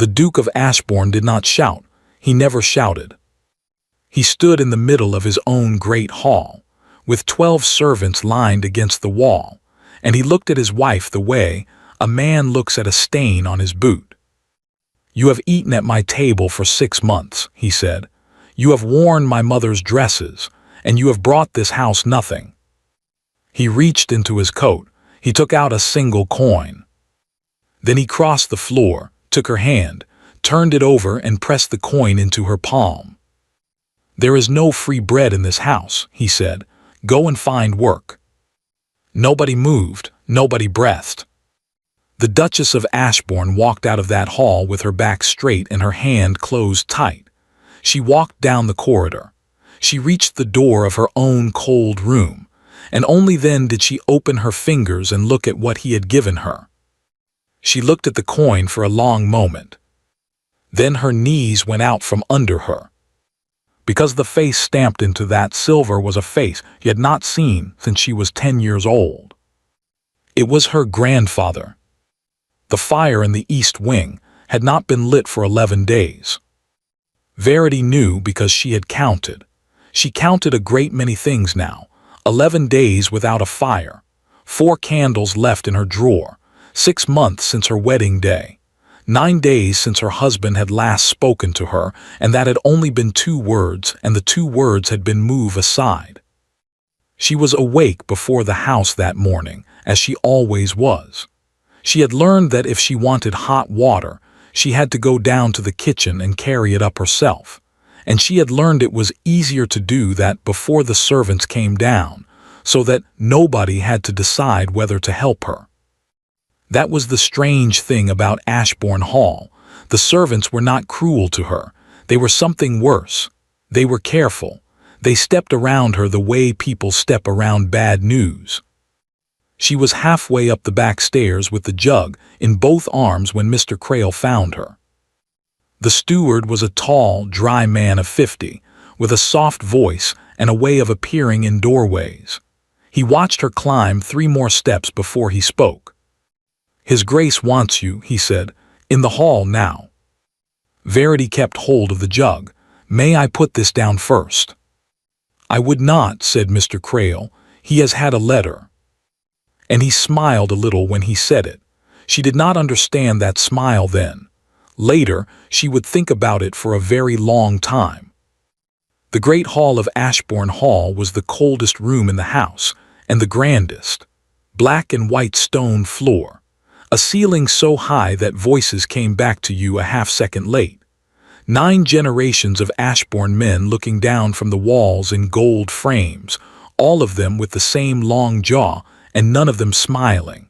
The Duke of Ashbourne did not shout. He never shouted. He stood in the middle of his own great hall, with 12 servants lined against the wall, and he looked at his wife the way a man looks at a stain on his boot. "You have eaten at my table for 6 months," he said. "You have worn my mother's dresses, and you have brought this house nothing." He reached into his coat. He took out a single coin. Then he crossed the floor, took her hand, turned it over and pressed the coin into her palm. "There is no free bread in this house," he said. "Go and find work." Nobody moved, nobody breathed. The Duchess of Ashbourne walked out of that hall with her back straight and her hand closed tight. She walked down the corridor. She reached the door of her own cold room, and only then did she open her fingers and look at what he had given her. She looked at the coin for a long moment. Then her knees went out from under her, because the face stamped into that silver was a face she had not seen since she was 10 years old. It was her grandfather. The fire in the east wing had not been lit for 11 days. Verity knew because she had counted. She counted a great many things now. 11 days without a fire, 4 candles left in her drawer, 6 months since her wedding day, 9 days since her husband had last spoken to her, and that had only been 2 words, and the 2 words had been moved aside. She was awake before the house that morning, as she always was. She had learned that if she wanted hot water, she had to go down to the kitchen and carry it up herself, and she had learned it was easier to do that before the servants came down, so that nobody had to decide whether to help her. That was the strange thing about Ashbourne Hall. The servants were not cruel to her. They were something worse. They were careful. They stepped around her the way people step around bad news. She was halfway up the back stairs with the jug in both arms when Mr. Crail found her. The steward was a tall, dry man of 50, with a soft voice and a way of appearing in doorways. He watched her climb 3 more steps before he spoke. "His Grace wants you," he said, "in the hall now." Verity kept hold of the jug. "May I put this down first?" "I would not," said Mr. Crail. "He has had a letter." And he smiled a little when he said it. She did not understand that smile then. Later, she would think about it for a very long time. The great hall of Ashbourne Hall was the coldest room in the house, and the grandest. Black and white stone floor. A ceiling so high that voices came back to you a half-second late. 9 generations of Ashbourne men looking down from the walls in gold frames, all of them with the same long jaw, and none of them smiling.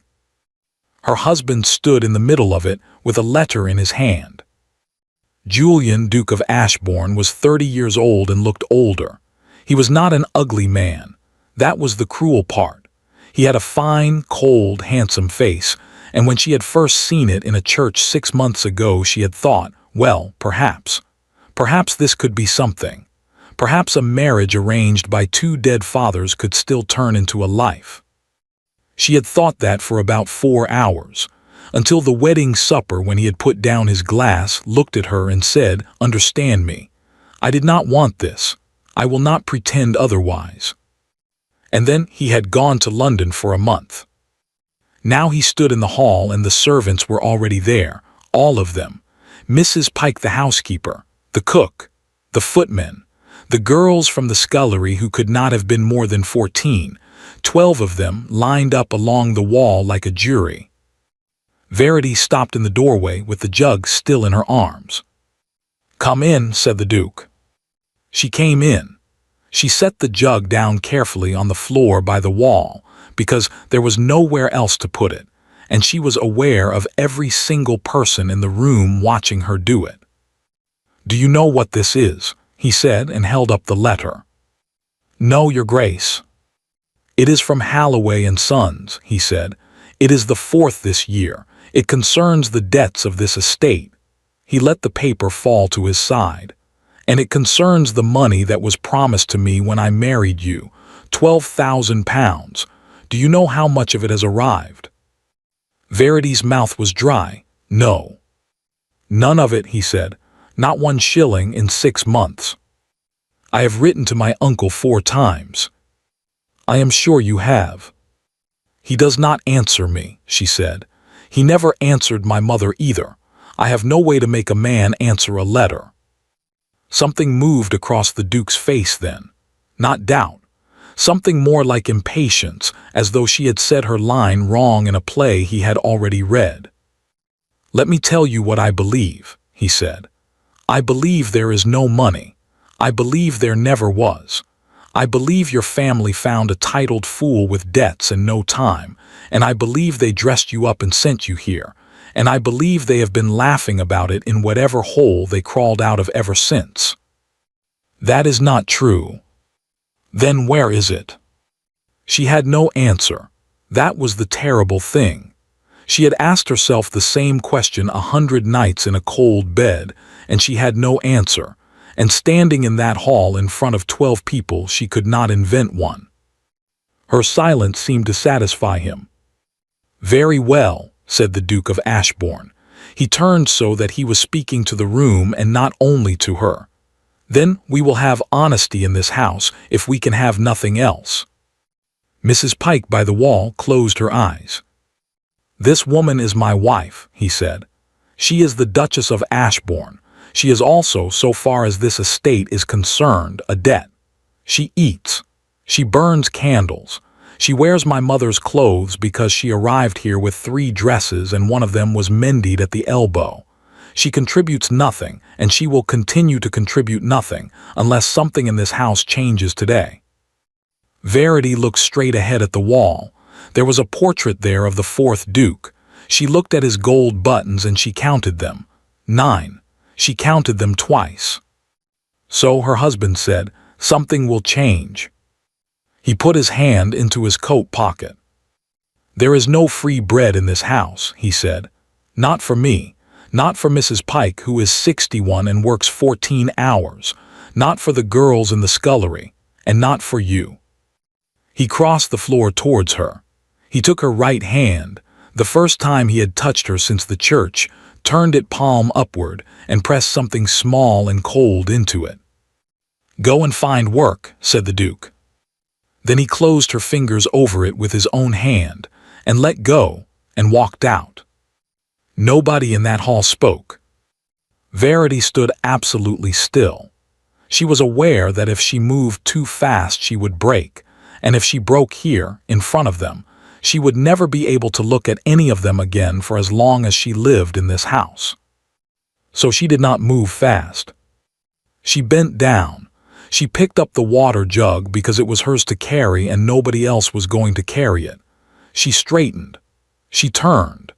Her husband stood in the middle of it with a letter in his hand. Julian, Duke of Ashbourne, was 30 years old and looked older. He was not an ugly man. That was the cruel part. He had a fine, cold, handsome face, and when she had first seen it in a church 6 months ago, she had thought, well, perhaps this could be something. Perhaps a marriage arranged by 2 dead fathers could still turn into a life. She had thought that for about 4 hours, until the wedding supper when he had put down his glass, looked at her and said, "Understand me. I did not want this. I will not pretend otherwise." And then he had gone to London for a month. Now he stood in the hall and the servants were already there, all of them. Mrs. Pike the housekeeper, the cook, the footmen, the girls from the scullery who could not have been more than 14, 12 of them lined up along the wall like a jury. Verity stopped in the doorway with the jug still in her arms. "Come in," said the Duke. She came in. She set the jug down carefully on the floor by the wall, because there was nowhere else to put it, and she was aware of every single person in the room watching her do it. "Do you know what this is?" he said, and held up the letter. "No, Your Grace." "It is from Halloway and Sons," he said. "It is the 4th this year. It concerns the debts of this estate." He let the paper fall to his side. "And it concerns the money that was promised to me when I married you, £12,000. Do you know how much of it has arrived?" Verity's mouth was dry. "No." None of it, he said. Not 1 shilling in 6 months. I have written to my uncle 4 times. I am sure you have. He does not answer me, she said. He never answered my mother either. I have no way to make a man answer a letter. Something moved across the Duke's face then. Not doubt. Something more like impatience, as though she had said her line wrong in a play he had already read. Let me tell you what I believe, he said. I believe there is no money. I believe there never was. I believe your family found a titled fool with debts and no time, and I believe they dressed you up and sent you here, and I believe they have been laughing about it in whatever hole they crawled out of ever since. That is not true. Then where is it? She had no answer. That was the terrible thing. She had asked herself the same question 100 nights in a cold bed, and she had no answer, and standing in that hall in front of 12 people she could not invent one. Her silence seemed to satisfy him. Very well, said the Duke of Ashbourne. He turned so that he was speaking to the room and not only to her. Then we will have honesty in this house if we can have nothing else. Mrs. Pike by the wall closed her eyes. This woman is my wife, he said. She is the Duchess of Ashbourne. She is also, so far as this estate is concerned, a debt. She eats. She burns candles. She wears my mother's clothes because she arrived here with 3 dresses and one of them was mended at the elbow. She contributes nothing, and she will continue to contribute nothing unless something in this house changes today. Verity looked straight ahead at the wall. There was a portrait there of the 4th Duke. She looked at his gold buttons and she counted them. 9. She counted them twice. So her husband said, something will change. He put his hand into his coat pocket. There is no free bread in this house, he said. Not for me. Not for Mrs. Pike, who is 61 and works 14 hours. Not for the girls in the scullery. And not for you. He crossed the floor towards her. He took her right hand, the first time he had touched her since the church, turned it palm upward, and pressed something small and cold into it. Go and find work, said the Duke. Then he closed her fingers over it with his own hand, and let go, and walked out. Nobody in that hall spoke. Verity stood absolutely still. She was aware that if she moved too fast she would break, and if she broke here, in front of them, she would never be able to look at any of them again for as long as she lived in this house. So she did not move fast. She bent down. She picked up the water jug because it was hers to carry and nobody else was going to carry it. She straightened. She turned.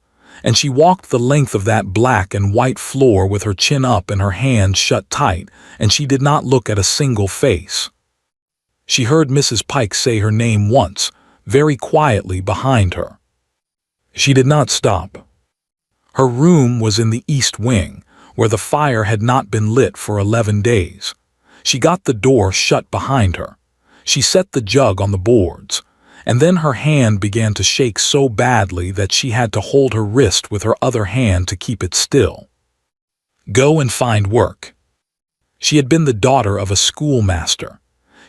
And she walked the length of that black and white floor with her chin up and her hands shut tight, and she did not look at a single face. She heard Mrs. Pike say her name once, very quietly behind her. She did not stop. Her room was in the east wing, where the fire had not been lit for 11 days. She got the door shut behind her. She set the jug on the boards, and then her hand began to shake so badly that she had to hold her wrist with her other hand to keep it still. Go and find work. She had been the daughter of a schoolmaster.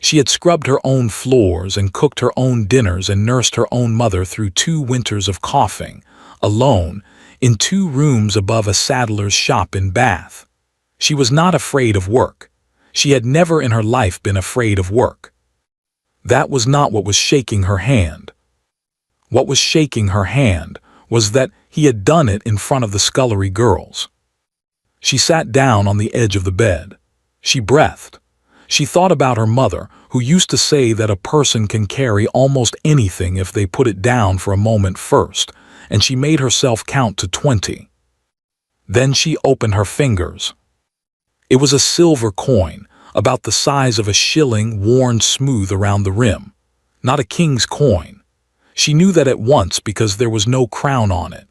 She had scrubbed her own floors and cooked her own dinners and nursed her own mother through 2 winters of coughing, alone, in 2 rooms above a saddler's shop in Bath. She was not afraid of work. She had never in her life been afraid of work. That was not what was shaking her hand. What was shaking her hand was that he had done it in front of the scullery girls. She sat down on the edge of the bed. She breathed. She thought about her mother, who used to say that a person can carry almost anything if they put it down for a moment first, and she made herself count to 20. Then she opened her fingers. It was a silver coin, about the size of a shilling, worn smooth around the rim. Not a king's coin. She knew that at once because there was no crown on it.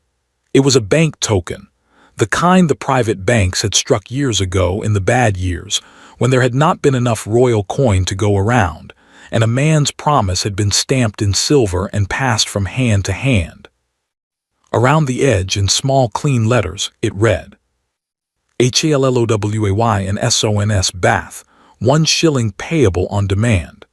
It was a bank token, the kind the private banks had struck years ago in the bad years, when there had not been enough royal coin to go around, and a man's promise had been stamped in silver and passed from hand to hand. Around the edge, in small clean letters, it read, HALLOWAY and SONS bath, 1 shilling payable on demand.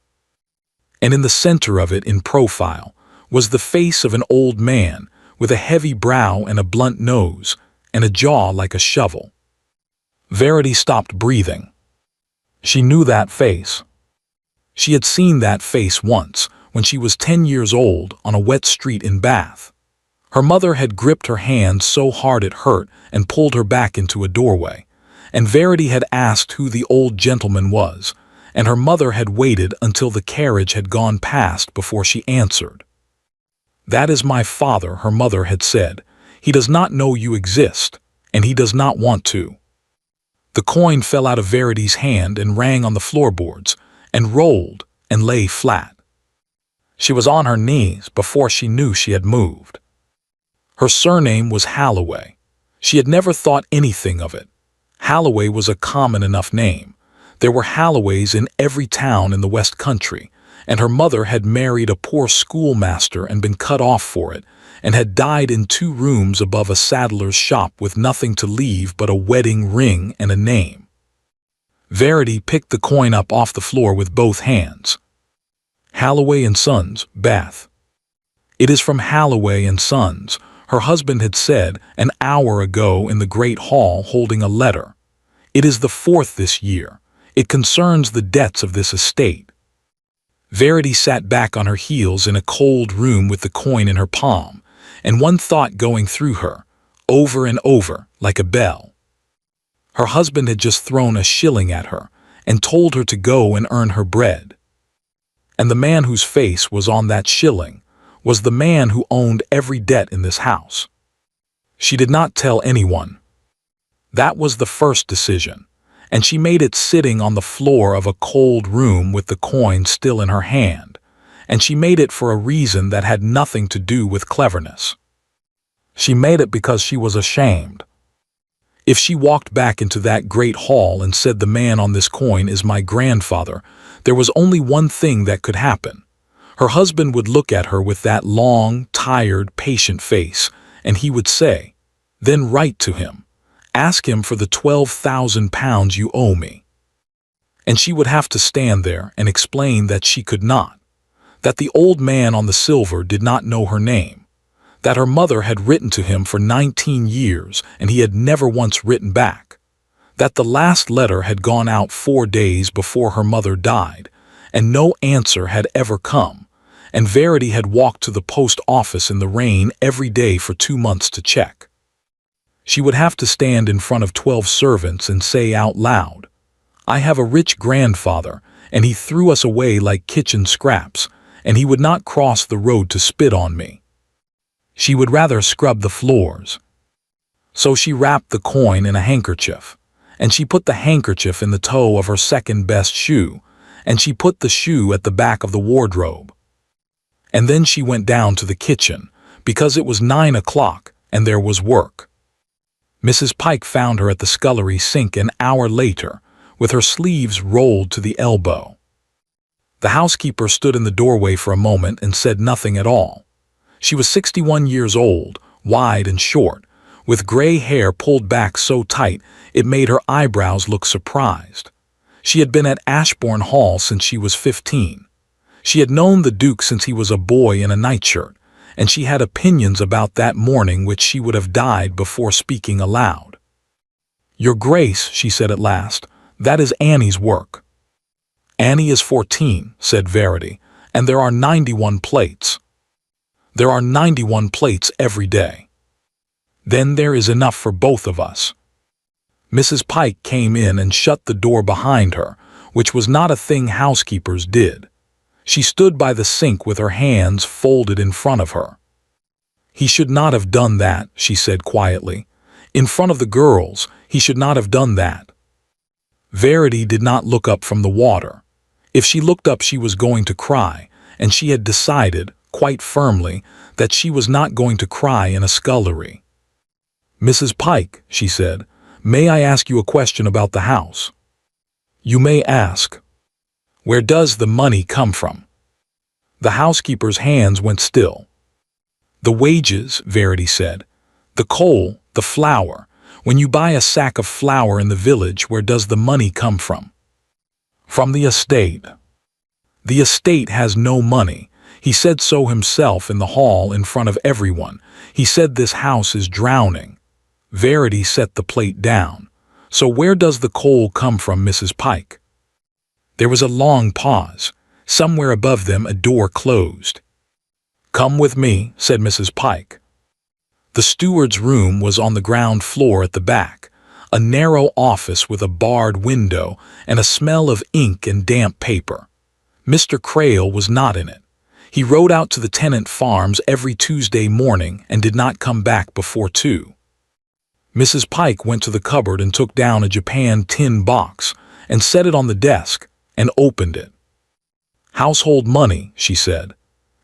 And in the center of it, in profile, was the face of an old man with a heavy brow and a blunt nose and a jaw like a shovel. Verity stopped breathing. She knew that face. She had seen that face once when she was 10 years old on a wet street in Bath. Her mother had gripped her hand so hard it hurt and pulled her back into a doorway, and Verity had asked who the old gentleman was, and her mother had waited until the carriage had gone past before she answered. "That is my father," her mother had said. "He does not know you exist, and he does not want to." The coin fell out of Verity's hand and rang on the floorboards, and rolled and lay flat. She was on her knees before she knew she had moved. Her surname was Halloway. She had never thought anything of it. Halloway was a common enough name. There were Halloways in every town in the West Country, and her mother had married a poor schoolmaster and been cut off for it, and had died in 2 rooms above a saddler's shop with nothing to leave but a wedding ring and a name. Verity picked the coin up off the floor with both hands. Halloway and Sons, Bath. "It is from Halloway and Sons," her husband had said an hour ago in the great hall holding a letter. "It is the 4th this year. It concerns the debts of this estate." Verity sat back on her heels in a cold room with the coin in her palm, and one thought going through her, over and over, like a bell. Her husband had just thrown a shilling at her and told her to go and earn her bread. And the man whose face was on that shilling was the man who owned every debt in this house. She did not tell anyone. That was the first decision, and she made it sitting on the floor of a cold room with the coin still in her hand, and she made it for a reason that had nothing to do with cleverness. She made it because she was ashamed. If she walked back into that great hall and said the man on this coin is my grandfather, there was only one thing that could happen. Her husband would look at her with that long, tired, patient face, and he would say, "Then write to him. Ask him for the £12,000 you owe me." And she would have to stand there and explain that she could not, that the old man on the silver did not know her name, that her mother had written to him for 19 years and he had never once written back, that the last letter had gone out 4 days before her mother died, and no answer had ever come, and Verity had walked to the post office in the rain every day for 2 months to check. She would have to stand in front of 12 servants and say out loud, "I have a rich grandfather, and he threw us away like kitchen scraps, and he would not cross the road to spit on me." She would rather scrub the floors. So she wrapped the coin in a handkerchief, and she put the handkerchief in the toe of her second-best shoe, and she put the shoe at the back of the wardrobe. And then she went down to the kitchen, because it was 9 o'clock and there was work. Mrs. Pike found her at the scullery sink an hour later, with her sleeves rolled to the elbow. The housekeeper stood in the doorway for a moment and said nothing at all. She was 61 years old, wide and short, with gray hair pulled back so tight it made her eyebrows look surprised. She had been at Ashbourne Hall since she was 15. She had known the Duke since he was a boy in a nightshirt, and she had opinions about that morning which she would have died before speaking aloud. "Your Grace," she said at last, "that is Annie's work." "Annie is 14, said Verity, "and there are 91 plates." "There are 91 plates every day." "Then there is enough for both of us." Mrs. Pike came in and shut the door behind her, which was not a thing housekeepers did. She stood by the sink with her hands folded in front of her. "He should not have done that," she said quietly. "In front of the girls, he should not have done that." Verity did not look up from the water. If she looked up she was going to cry, and she had decided, quite firmly, that she was not going to cry in a scullery. "Mrs. Pike," she said, "may I ask you a question about the house?" "You may ask." "Where does the money come from?" The housekeeper's hands went still. "The wages," Verity said. "The coal, the flour. When you buy a sack of flour in the village, where does the money come from? From the estate. The estate has no money. He said so himself in the hall in front of everyone. He said this house is drowning. Verity set the plate down. So where does the coal come from, Mrs. Pike? There was a long pause. Somewhere above them a door closed. Come with me, said Mrs. Pike. The steward's room was on the ground floor at the back, a narrow office with a barred window and a smell of ink and damp paper. Mr. Crail was not in it. He rode out to the tenant farms every Tuesday morning and did not come back before 2. Mrs. Pike went to the cupboard and took down a Japan tin box and set it on the desk and opened it. Household money, she said.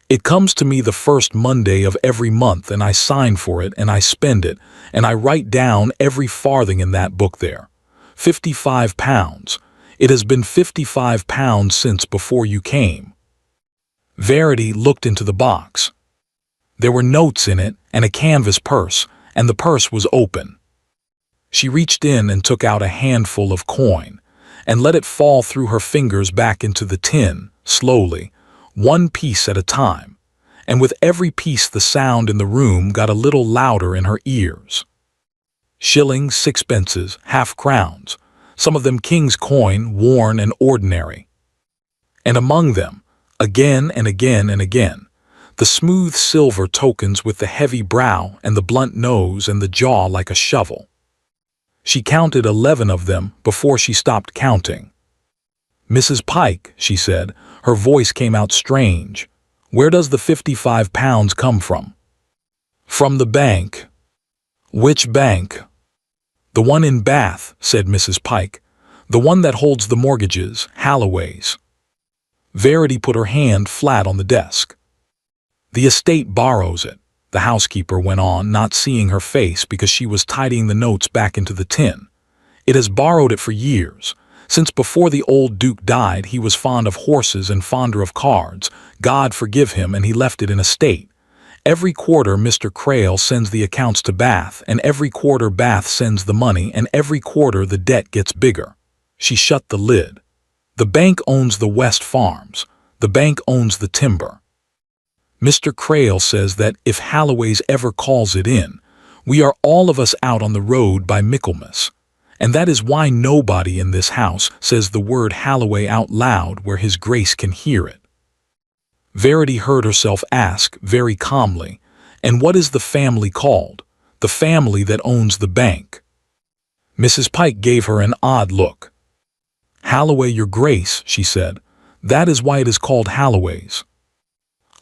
It comes to me the first Monday of every month, and I sign for it and I spend it, and I write down every farthing in that book there. £55. It has been £55 since before you came. Verity looked into the box. There were notes in it and a canvas purse, and the purse was open. She reached in and took out a handful of coin, and let it fall through her fingers back into the tin, slowly, one piece at a time, and with every piece the sound in the room got a little louder in her ears. Shillings, sixpences, half-crowns, some of them king's coin, worn and ordinary. And among them, again and again and again, the smooth silver tokens with the heavy brow and the blunt nose and the jaw like a shovel. She counted 11 of them before she stopped counting. Mrs. Pike, she said, her voice came out strange. Where does the £55 come from? From the bank. Which bank? The one in Bath, said Mrs. Pike. The one that holds the mortgages, Halloway's. Verity put her hand flat on the desk. The estate borrows it, the housekeeper went on, not seeing her face because she was tidying the notes back into the tin. It has borrowed it for years. Since before the old Duke died, he was fond of horses and fonder of cards. God forgive him, and he left it in estate. Every quarter Mr. Crail sends the accounts to Bath, and every quarter Bath sends the money, and every quarter the debt gets bigger. She shut the lid. The bank owns the West Farms. The bank owns the timber. Mr. Crail says that if Halloway's ever calls it in, we are all of us out on the road by Michaelmas. And that is why nobody in this house says the word Halloway out loud where His Grace can hear it. Verity heard herself ask very calmly, and what is the family called? The family that owns the bank. Mrs. Pike gave her an odd look. Halloway, Your Grace, she said. That is why it is called Halloway's.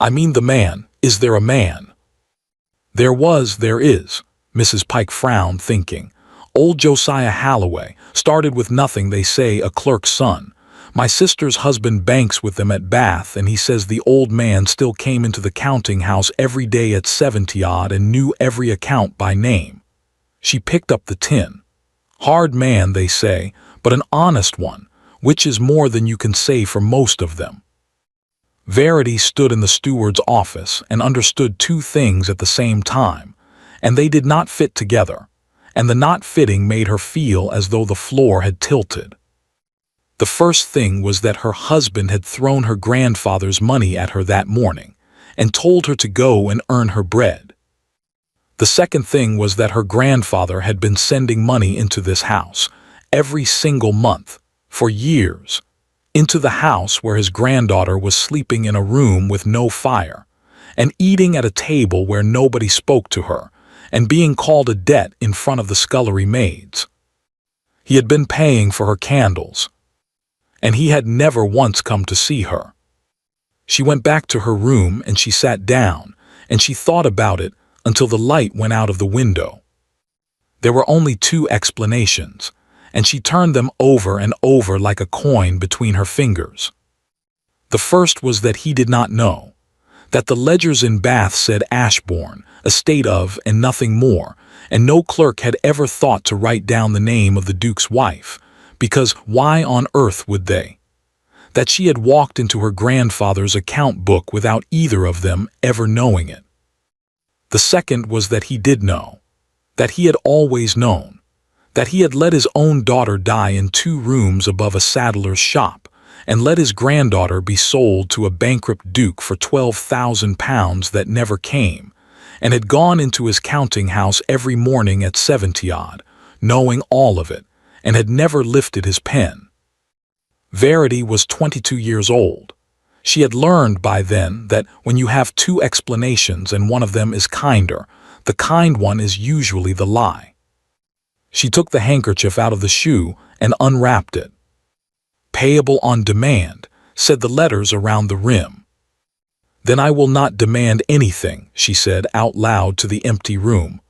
I mean the man. Is there a man? There is. Mrs. Pike frowned, thinking. Old Josiah Halloway started with nothing, they say, a clerk's son. My sister's husband banks with them at Bath, and he says the old man still came into the counting house every day at 70-odd and knew every account by name. She picked up the tin. Hard man, they say, but an honest one, which is more than you can say for most of them. Verity stood in the steward's office and understood two things at the same time, and they did not fit together, and the not fitting made her feel as though the floor had tilted. The first thing was that her husband had thrown her grandfather's money at her that morning and told her to go and earn her bread. The second thing was that her grandfather had been sending money into this house every single month for years, into the house where his granddaughter was sleeping in a room with no fire and eating at a table where nobody spoke to her and being called a debt in front of the scullery maids. He had been paying for her candles, and he had never once come to see her. She went back to her room and she sat down, and she thought about it until the light went out of the window. There were only two explanations, and she turned them over and over like a coin between her fingers. The first was that he did not know, that the ledgers in Bath said Ashbourne, estate of, and nothing more, and no clerk had ever thought to write down the name of the Duke's wife, because why on earth would they? That she had walked into her grandfather's account book without either of them ever knowing it. The second was that he did know, that he had always known, that he had let his own daughter die in 2 rooms above a saddler's shop, and let his granddaughter be sold to a bankrupt duke for £12,000 that never came, and had gone into his counting house every morning at 70-odd, knowing all of it, and had never lifted his pen. Verity was 22 years old. She had learned by then that when you have 2 explanations and one of them is kinder, the kind one is usually the lie. She took the handkerchief out of the shoe and unwrapped it. "Payable on demand," said the letters around the rim. "Then I will not demand anything," she said out loud to the empty room.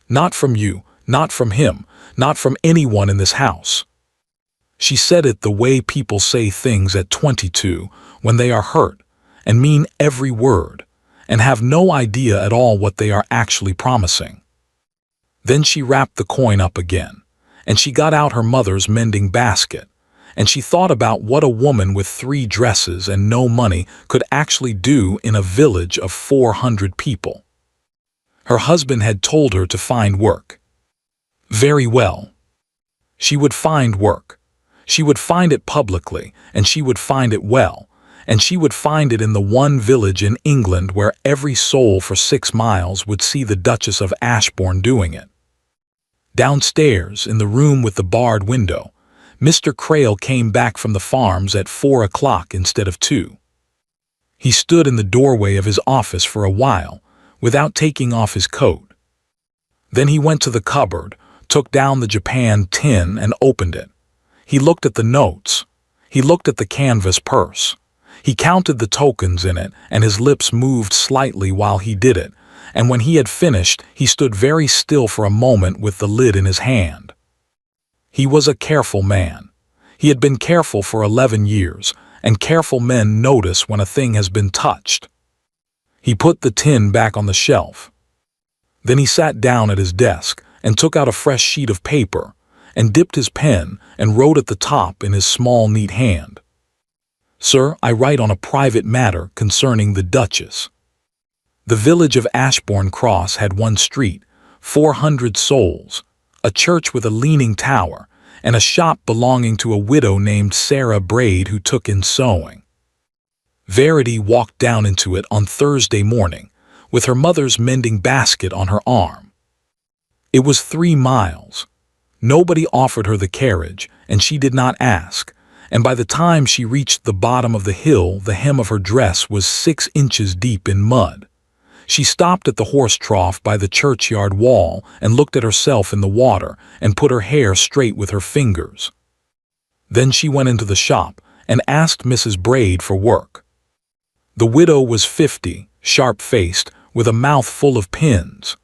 "Not from you, not from him, not from anyone in this house." She said it the way people say things at 22 when they are hurt, and mean every word, and have no idea at all what they are actually promising. Then she wrapped the coin up again, and she got out her mother's mending basket, and she thought about what a woman with 3 dresses and no money could actually do in a village of 400 people. Her husband had told her to find work. Very well. She would find work. She would find it publicly, and she would find it well, and she would find it in the one village in England where every soul for 6 miles would see the Duchess of Ashbourne doing it. Downstairs, in the room with the barred window, Mr. Crail came back from the farms at 4 o'clock instead of 2. He stood in the doorway of his office for a while, without taking off his coat. Then he went to the cupboard, took down the Japan tin and opened it. He looked at the notes. He looked at the canvas purse. He counted the tokens in it, and his lips moved slightly while he did it, and when he had finished, he stood very still for a moment with the lid in his hand. He was a careful man. He had been careful for 11 years, and careful men notice when a thing has been touched. He put the tin back on the shelf. Then he sat down at his desk and took out a fresh sheet of paper, and dipped his pen and wrote at the top in his small, neat hand. "Sir, I write on a private matter concerning the Duchess." The village of Ashbourne Cross had 1 street, 400 souls, a church with a leaning tower, and a shop belonging to a widow named Sarah Braid who took in sewing. Verity walked down into it on Thursday morning, with her mother's mending basket on her arm. It was 3 miles. Nobody offered her the carriage, and she did not ask, and by the time she reached the bottom of the hill, the hem of her dress was 6 inches deep in mud. She stopped at the horse trough by the churchyard wall and looked at herself in the water and put her hair straight with her fingers. Then she went into the shop and asked Mrs. Braid for work. The widow was 50, sharp-faced, with a mouth full of pins.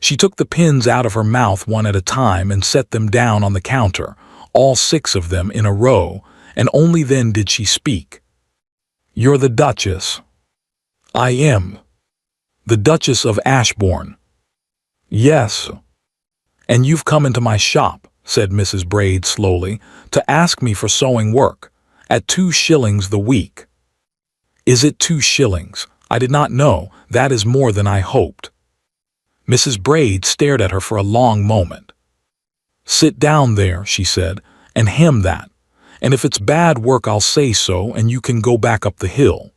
She took the pins out of her mouth one at a time and set them down on the counter, all 6 of them in a row, and only then did she speak. "You're the Duchess." "I am." "The Duchess of Ashbourne." "Yes." "And you've come into my shop," said Mrs. Braid slowly, "to ask me for sewing work, at 2 shillings the week." "Is it 2 shillings? I did not know. That is more than I hoped." Mrs. Braid stared at her for a long moment. "Sit down there," she said, "and hem that. And if it's bad work I'll say so, and you can go back up the hill."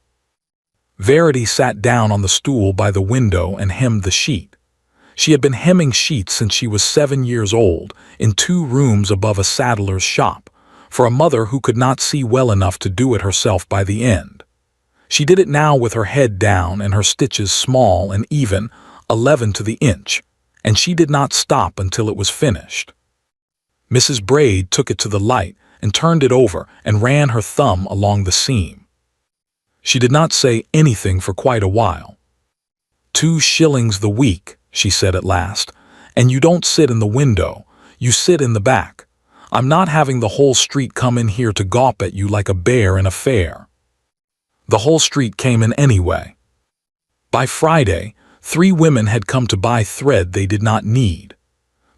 Verity sat down on the stool by the window and hemmed the sheet. She had been hemming sheets since she was 7 years old, in 2 rooms above a saddler's shop, for a mother who could not see well enough to do it herself by the end. She did it now with her head down and her stitches small and even, 11 to the inch, and she did not stop until it was finished. Mrs. Braid took it to the light and turned it over and ran her thumb along the seam. She did not say anything for quite a while. 2 shillings the week, she said at last, and you don't sit in the window, you sit in the back. I'm not having the whole street come in here to gawp at you like a bear in a fair. The whole street came in anyway. By Friday, 3 women had come to buy thread they did not need.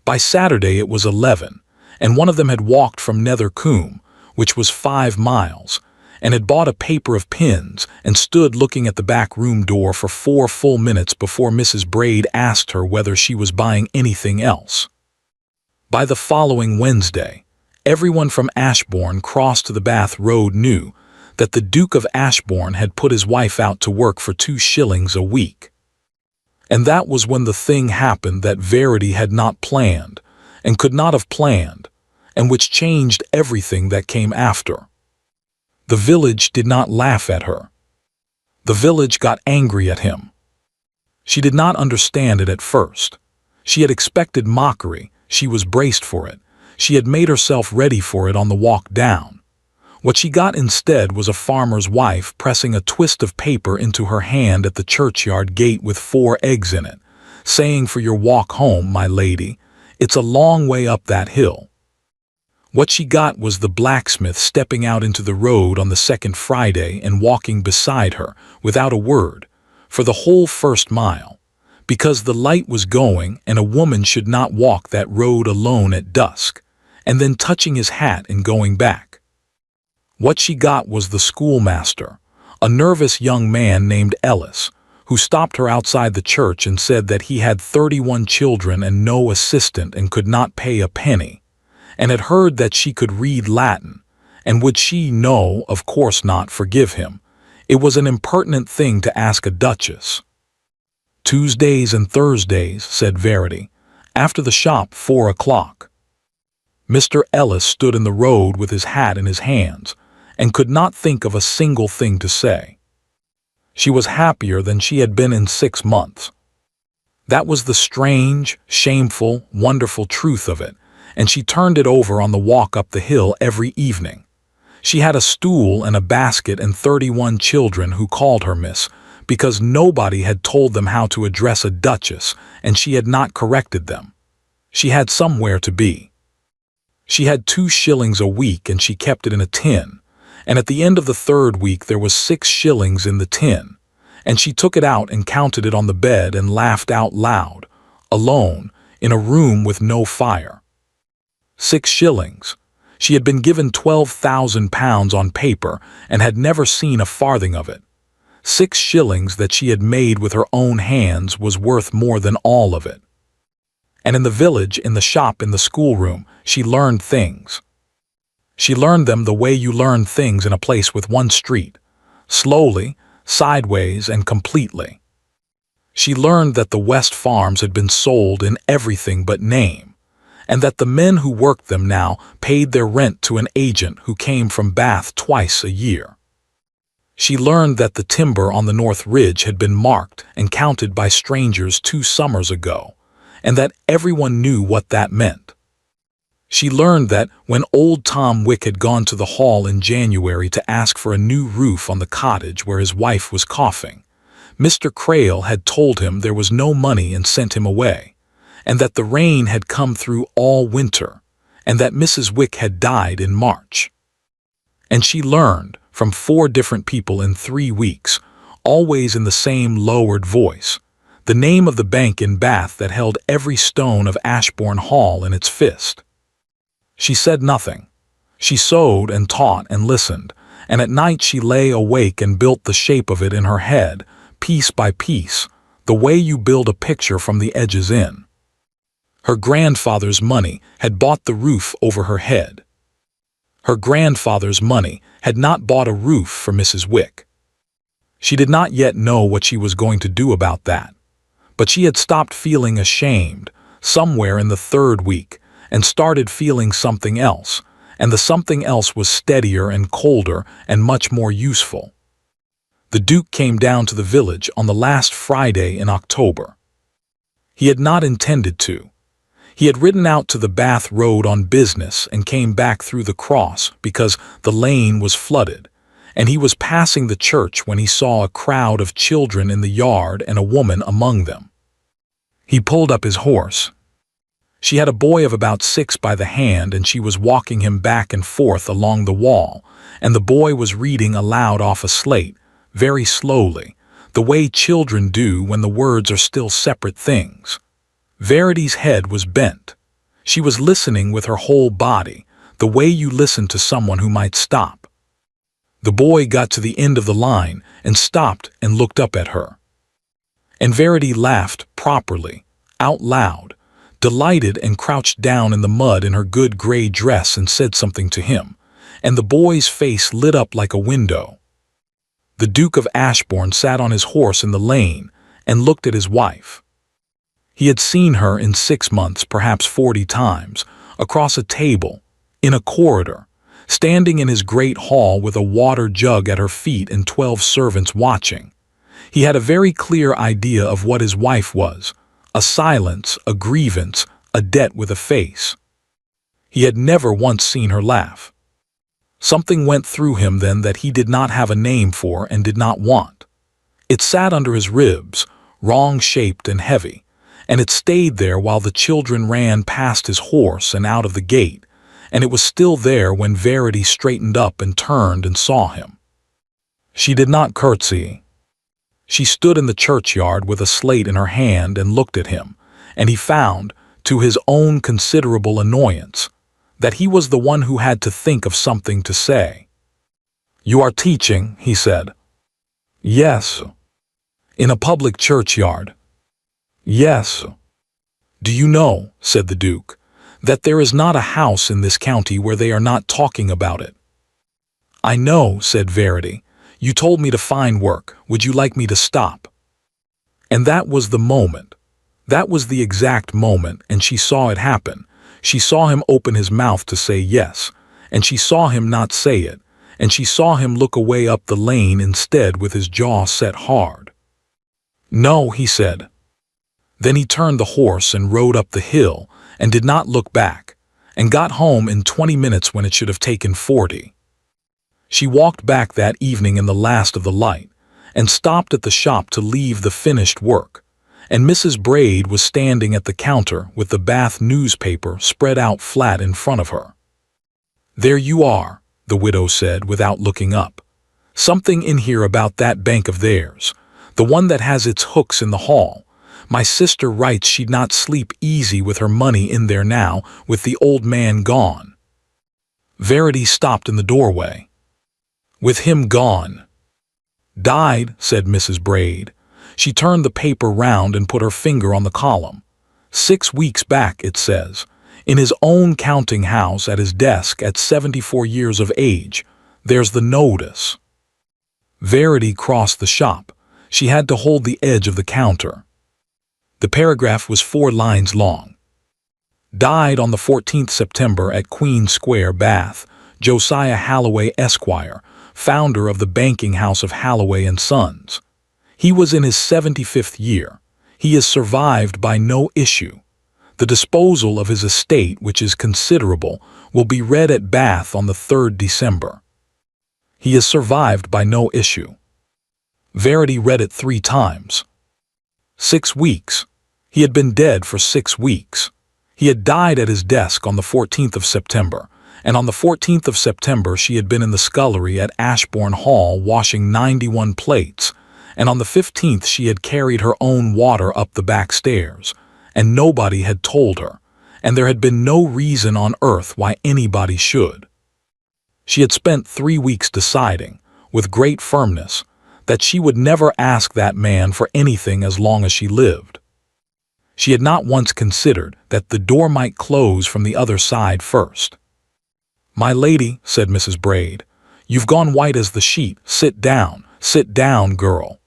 By Saturday it was 11, and one of them had walked from Nethercombe, which was 5 miles, and had bought a paper of pins and stood looking at the back room door for 4 full minutes before Mrs. Braid asked her whether she was buying anything else. By the following Wednesday, everyone from Ashbourne Cross to the Bath Road knew that the Duke of Ashbourne had put his wife out to work for 2 shillings a week. And that was when the thing happened that Verity had not planned, and could not have planned, and which changed everything that came after. The village did not laugh at her. The village got angry at him. She did not understand it at first. She had expected mockery, she was braced for it, she had made herself ready for it on the walk down. What she got instead was a farmer's wife pressing a twist of paper into her hand at the churchyard gate with 4 eggs in it, saying, "For your walk home, my lady, it's a long way up that hill." What she got was the blacksmith stepping out into the road on the second Friday and walking beside her, without a word, for the whole first mile, because the light was going and a woman should not walk that road alone at dusk, and then touching his hat and going back. What she got was the schoolmaster, a nervous young man named Ellis, who stopped her outside the church and said that he had 31 children and no assistant and could not pay a penny, and had heard that she could read Latin, and would she, no, of course not, forgive him. It was an impertinent thing to ask a duchess. "Tuesdays and Thursdays," said Verity, "after the shop 4 o'clock." Mr. Ellis stood in the road with his hat in his hands, and could not think of a single thing to say. She was happier than she had been in 6 months. That was the strange, shameful, wonderful truth of it, and she turned it over on the walk up the hill every evening. She had a stool and a basket and 31 children who called her Miss, because nobody had told them how to address a duchess, and she had not corrected them. She had somewhere to be. She had 2 shillings a week, and she kept it in a tin, and at the end of the 3rd week there was 6 shillings in the tin, and she took it out and counted it on the bed and laughed out loud, alone, in a room with no fire. 6 shillings. She had been given £12,000 on paper and had never seen a farthing of it. 6 shillings that she had made with her own hands was worth more than all of it. And in the village, in the shop, in the schoolroom, she learned things. She learned them the way you learn things in a place with one street, slowly, sideways, and completely. She learned that the West farms had been sold in everything but name, and that the men who worked them now paid their rent to an agent who came from Bath twice a year. She learned that the timber on the North Ridge had been marked and counted by strangers 2 summers ago, and that everyone knew what that meant. She learned that when old Tom Wick had gone to the hall in January to ask for a new roof on the cottage where his wife was coughing, Mr. Crail had told him there was no money and sent him away, and that the rain had come through all winter, and that Mrs. Wick had died in March. And she learned, from 4 different people in 3 weeks, always in the same lowered voice, the name of the bank in Bath that held every stone of Ashbourne Hall in its fist. She said nothing. She sewed and taught and listened, and at night she lay awake and built the shape of it in her head, piece by piece, the way you build a picture from the edges in. Her grandfather's money had bought the roof over her head. Her grandfather's money had not bought a roof for Mrs. Wick. She did not yet know what she was going to do about that, but she had stopped feeling ashamed somewhere in the 3rd week and started feeling something else, and the something else was steadier and colder and much more useful. The Duke came down to the village on the last Friday in October. He had not intended to. He had ridden out to the Bath Road on business and came back through the cross because the lane was flooded, and he was passing the church when he saw a crowd of children in the yard and a woman among them. He pulled up his horse. She had a boy of about 6 by the hand, and she was walking him back and forth along the wall, and the boy was reading aloud off a slate, very slowly, the way children do when the words are still separate things. Verity's head was bent. She was listening with her whole body, the way you listen to someone who might stop. The boy got to the end of the line and stopped and looked up at her. And Verity laughed properly, out loud, delighted, and crouched down in the mud in her good gray dress and said something to him, and the boy's face lit up like a window. The Duke of Ashbourne sat on his horse in the lane and looked at his wife. He had seen her in 6 months, perhaps 40 times, across a table, in a corridor, standing in his great hall with a water jug at her feet and 12 servants watching. He had a very clear idea of what his wife was: a silence, a grievance, a debt with a face. He had never once seen her laugh. Something went through him then that he did not have a name for and did not want. It sat under his ribs, wrong-shaped and heavy, and it stayed there while the children ran past his horse and out of the gate, and it was still there when Verity straightened up and turned and saw him. She did not curtsy. She stood in the churchyard with a slate in her hand and looked at him, and he found, to his own considerable annoyance, that he was the one who had to think of something to say. "You are teaching," he said. "Yes." "In a public churchyard?" "Yes." "Do you know," said the Duke, "that there is not a house in this county where they are not talking about it?" "I know," said Verity. "You told me to find work. Would you like me to stop?" And that was the moment. That was the exact moment, and she saw it happen. She saw him open his mouth to say yes, and she saw him not say it, and she saw him look away up the lane instead with his jaw set hard. "No," he said. Then he turned the horse and rode up the hill and did not look back, and got home in 20 minutes when it should have taken 40. She walked back that evening in the last of the light, and stopped at the shop to leave the finished work, and Mrs. Braid was standing at the counter with the Bath newspaper spread out flat in front of her. "There you are," the widow said without looking up. "Something in here about that bank of theirs, the one that has its hooks in the hall. My sister writes she'd not sleep easy with her money in there now, with the old man gone." Verity stopped in the doorway. "With him gone?" "Died," said Mrs. Braid. She turned the paper round and put her finger on the column. 6 weeks back, it says, in his own counting house at his desk at 74 years of age. There's the notice. Verity crossed the shop. She had to hold the edge of the counter. The paragraph was 4 lines long. "Died on the 14th September at Queen Square, Bath, Josiah Halloway, Esquire, founder of the banking house of Halloway and Sons. He was in his 75th year. He is survived by no issue. The disposal of his estate, which is considerable, will be read at Bath on the 3rd December. He is survived by no issue." Verity read it 3 times. 6 weeks. He had been dead for 6 weeks. He had died at his desk on the 14th of September, and on the 14th of September she had been in the scullery at Ashbourne Hall washing 91 plates, and on the 15th she had carried her own water up the back stairs, and nobody had told her, and there had been no reason on earth why anybody should. She had spent 3 weeks deciding, with great firmness, that she would never ask that man for anything as long as she lived. She had not once considered that the door might close from the other side first. "My lady," said Mrs. Braid, "you've gone white as the sheet. Sit down, girl."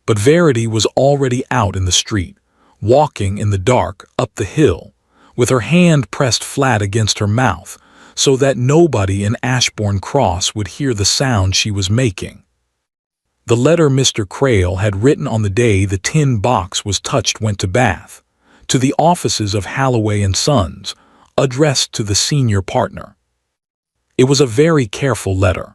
But Verity was already out in the street, walking in the dark up the hill, with her hand pressed flat against her mouth, so that nobody in Ashbourne Cross would hear the sound she was making. The letter Mr. Crail had written on the day the tin box was touched went to Bath, to the offices of Halloway and Sons, addressed to the senior partner. It was a very careful letter.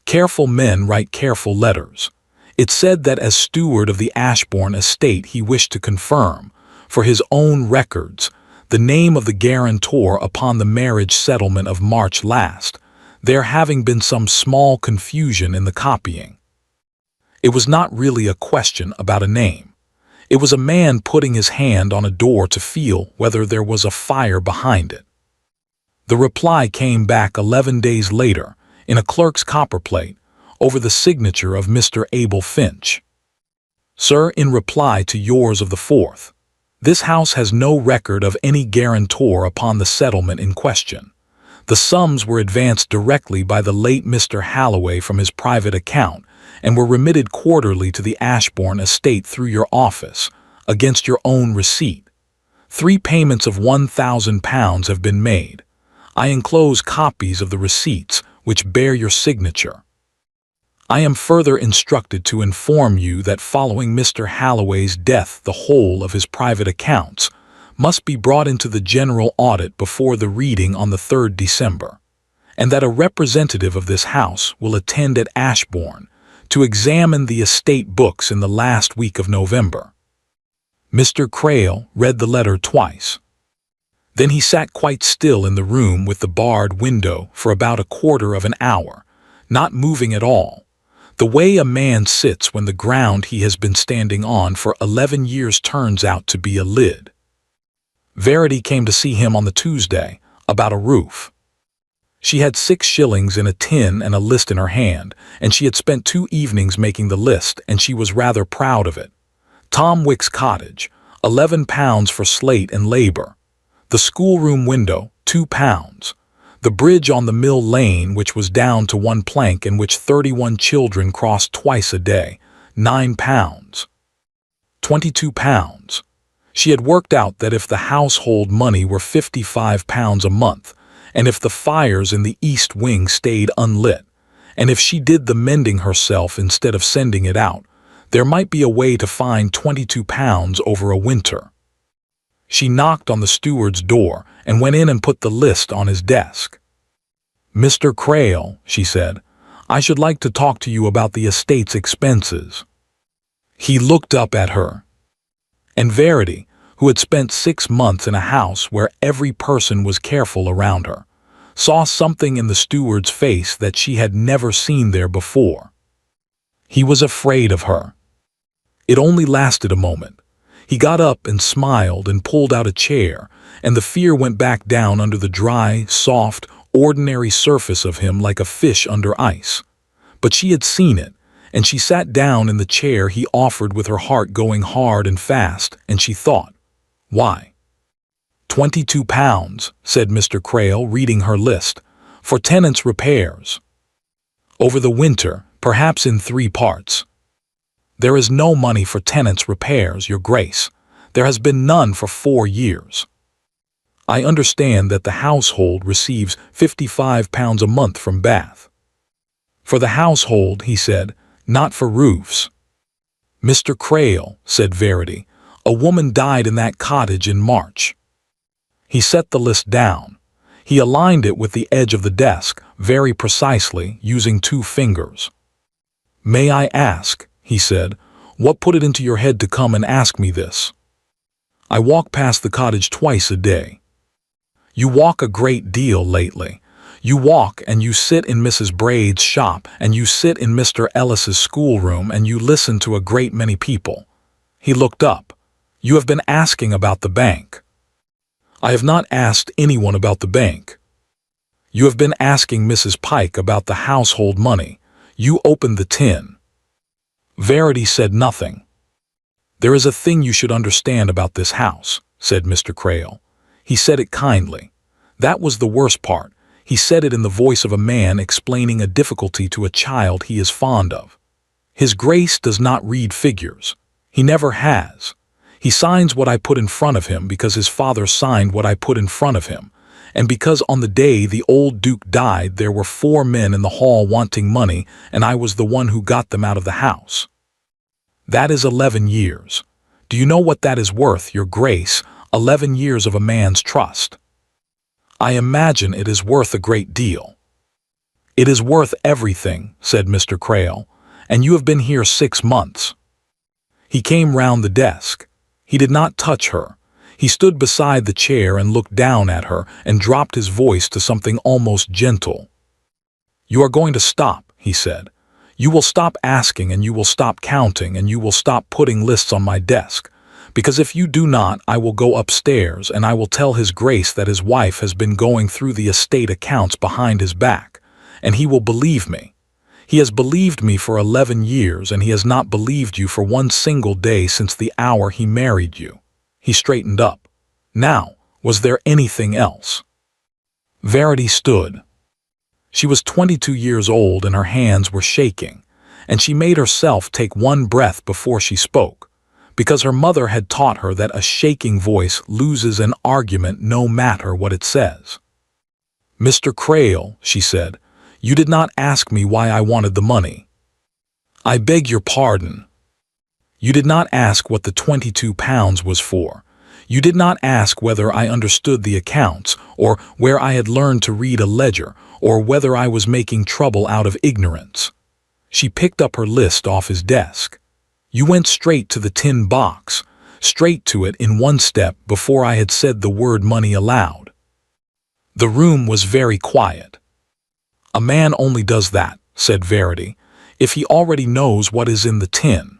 Careful men write careful letters. It said that as steward of the Ashbourne estate he wished to confirm, for his own records, the name of the guarantor upon the marriage settlement of March last, there having been some small confusion in the copying. It was not really a question about a name. It was a man putting his hand on a door to feel whether there was a fire behind it. The reply came back 11 days later, in a clerk's copperplate, over the signature of Mr. Abel Finch. "Sir, in reply to yours of the 4th. This house has no record of any guarantor upon the settlement in question. The sums were advanced directly by the late Mr. Halloway from his private account and were remitted quarterly to the Ashbourne estate through your office, against your own receipt. 3 payments of £1,000 have been made. I enclose copies of the receipts which bear your signature. I am further instructed to inform you that following Mr. Halloway's death the whole of his private accounts must be brought into the general audit before the reading on the 3rd December, and that a representative of this house will attend at Ashbourne to examine the estate books in the last week of November. Mr. Crail read the letter twice. Then he sat quite still in the room with the barred window for about a quarter of an hour, not moving at all, the way a man sits when the ground he has been standing on for 11 years turns out to be a lid. Verity came to see him on the Tuesday about a roof. She had 6 shillings in a tin and a list in her hand, and she had spent 2 evenings making the list, and she was rather proud of it. Tom Wick's cottage, £11 for slate and labour. The schoolroom window, £2. The bridge on the Mill Lane, which was down to 1 plank and which 31 children crossed twice a day, £9. £22. She had worked out that if the household money were £55 a month, and if the fires in the east wing stayed unlit, and if she did the mending herself instead of sending it out, there might be a way to find £22 over a winter. She knocked on the steward's door and went in and put the list on his desk. "Mr. Crail," she said, "I should like to talk to you about the estate's expenses." He looked up at her. And Verity, who had spent 6 months in a house where every person was careful around her, saw something in the steward's face that she had never seen there before. He was afraid of her. It only lasted a moment. He got up and smiled and pulled out a chair, and the fear went back down under the dry, soft, ordinary surface of him like a fish under ice. But she had seen it, and she sat down in the chair he offered with her heart going hard and fast, and she thought, why? £22, said Mr. Crail, reading her list, for tenants' repairs. Over the winter, perhaps in 3 parts. There is no money for tenants' repairs, Your Grace. There has been none for 4 years. I understand that the household receives £55 a month from Bath. For the household, he said, not for roofs. Mr. Crail, said Verity, a woman died in that cottage in March. He set the list down. He aligned it with the edge of the desk, very precisely, using 2 fingers. May I ask, he said, what put it into your head to come and ask me this? I walk past the cottage twice a day. You walk a great deal lately. You walk and you sit in Mrs. Braid's shop, and you sit in Mr. Ellis's schoolroom, and you listen to a great many people. He looked up. You have been asking about the bank. I have not asked anyone about the bank. You have been asking Mrs. Pike about the household money. You opened the tin. Verity said nothing. There is a thing you should understand about this house, said Mr. Crail. He said it kindly. That was the worst part. He said it in the voice of a man explaining a difficulty to a child he is fond of. His Grace does not read figures. He never has. He signs what I put in front of him because his father signed what I put in front of him, and because on the day the old Duke died there were 4 men in the hall wanting money, and I was the one who got them out of the house. That is 11 years. Do you know what that is worth, Your Grace? 11 years of a man's trust. I imagine it is worth a great deal. It is worth everything, said Mr. Crail, and you have been here 6 months. He came round the desk. He did not touch her. He stood beside the chair and looked down at her and dropped his voice to something almost gentle. You are going to stop, he said. You will stop asking, and you will stop counting, and you will stop putting lists on my desk. Because if you do not, I will go upstairs and I will tell His Grace that his wife has been going through the estate accounts behind his back, and he will believe me. He has believed me for 11 years, and he has not believed you for 1 single day since the hour he married you. He straightened up. Now, was there anything else? Verity stood. She was 22 years old and her hands were shaking, and she made herself take one breath before she spoke, because her mother had taught her that a shaking voice loses an argument no matter what it says. "Mr. Crail," she said, "you did not ask me why I wanted the money." "I beg your pardon." "You did not ask what the 22 pounds was for. You did not ask whether I understood the accounts, or where I had learned to read a ledger, or whether I was making trouble out of ignorance." She picked up her list off his desk. "You went straight to the tin box, straight to it in one step before I had said the word money aloud." The room was very quiet. "A man only does that," said Verity, "if he already knows what is in the tin."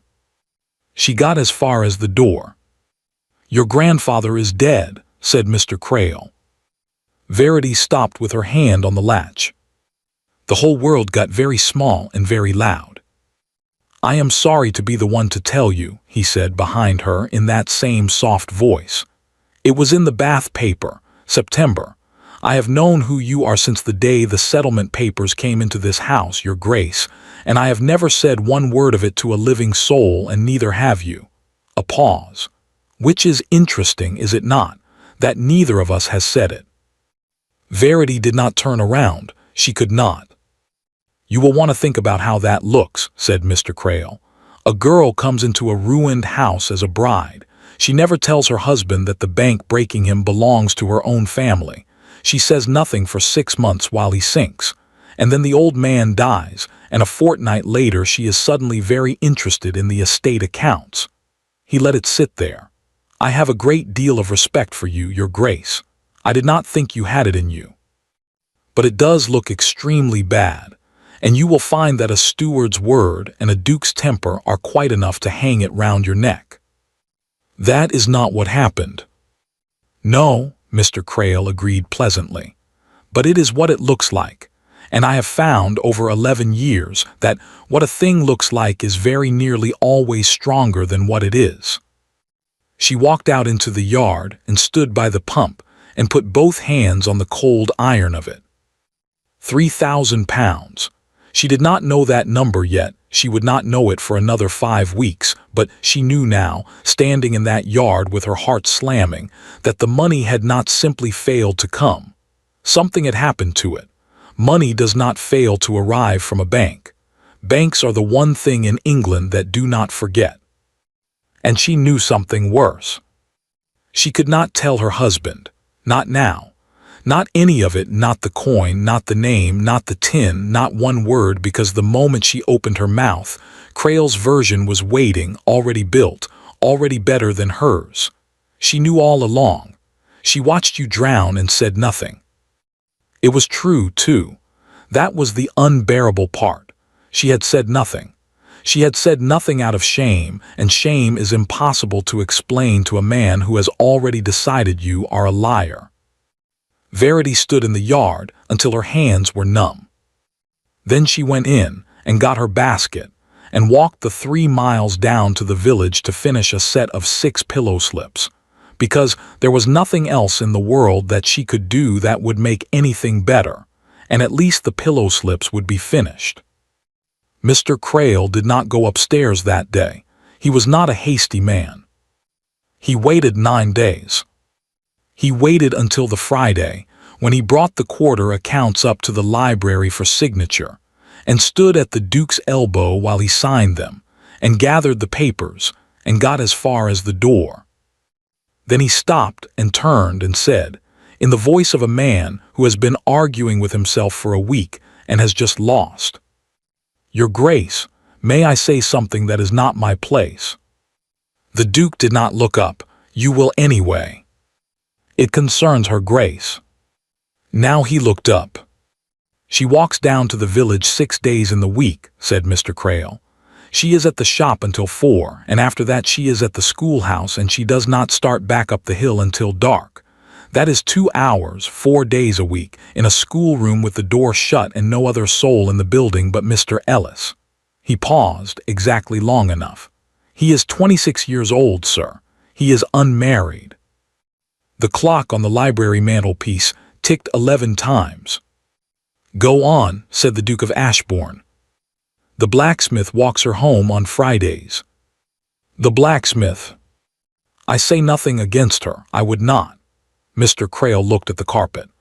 She got as far as the door. "Your grandfather is dead," said Mr. Crail. Verity stopped with her hand on the latch. The whole world got very small and very loud. "I am sorry to be the one to tell you," he said behind her in that same soft voice. "It was in the Bath paper, September. I have known who you are since the day the settlement papers came into this house, Your Grace, and I have never said one word of it to a living soul, and neither have you." A pause. "Which is interesting, is it not, that neither of us has said it?" Verity did not turn around. She could not. "You will want to think about how that looks," said Mr. Crail. "A girl comes into a ruined house as a bride. She never tells her husband that the bank breaking him belongs to her own family. She says nothing for 6 months while he sinks. And then the old man dies, and a fortnight later she is suddenly very interested in the estate accounts." He let it sit there. "I have a great deal of respect for you, Your Grace. I did not think you had it in you. But it does look extremely bad, and you will find that a steward's word and a duke's temper are quite enough to hang it round your neck." "That is not what happened." "No," Mr. Crail agreed pleasantly, "but it is what it looks like, and I have found over 11 years that what a thing looks like is very nearly always stronger than what it is." She walked out into the yard and stood by the pump and put both hands on the cold iron of it. 3,000 pounds. She did not know that number yet. She would not know it for another 5 weeks, but she knew now, standing in that yard with her heart slamming, that the money had not simply failed to come. Something had happened to it. Money does not fail to arrive from a bank. Banks are the one thing in England that do not forget. And she knew something worse. She could not tell her husband. Not now. Not any of it, not the coin, not the name, not the tin, not one word, because the moment she opened her mouth, Crail's version was waiting, already built, already better than hers. She knew all along. She watched you drown and said nothing. It was true, too. That was the unbearable part. She had said nothing. She had said nothing out of shame, and shame is impossible to explain to a man who has already decided you are a liar. Verity stood in the yard until her hands were numb. Then she went in and got her basket and walked the 3 miles down to the village to finish a set of 6 pillow slips, because there was nothing else in the world that she could do that would make anything better, and at least the pillow slips would be finished. Mr. Crail did not go upstairs that day. He was not a hasty man. He waited 9 days. He waited until the Friday, when he brought the quarter accounts up to the library for signature, and stood at the Duke's elbow while he signed them, and gathered the papers, and got as far as the door. Then he stopped and turned and said, in the voice of a man who has been arguing with himself for a week and has just lost, "Your Grace, may I say something that is not my place?" The Duke did not look up. "You will anyway." "It concerns her Grace." Now he looked up. "She walks down to the village 6 days in the week," said Mr. Crail. "She is at the shop until 4, and after that she is at the schoolhouse, and she does not start back up the hill until dark. That is 2 hours, 4 days a week, in a schoolroom with the door shut and no other soul in the building but Mr. Ellis." He paused exactly long enough. "He is 26 years old, sir. He is unmarried. The clock on the library mantelpiece ticked 11 times. Go on, said the Duke of Ashbourne. The blacksmith walks her home on Fridays. The blacksmith. I say nothing against her, I would not. Mr. Crail looked at the carpet.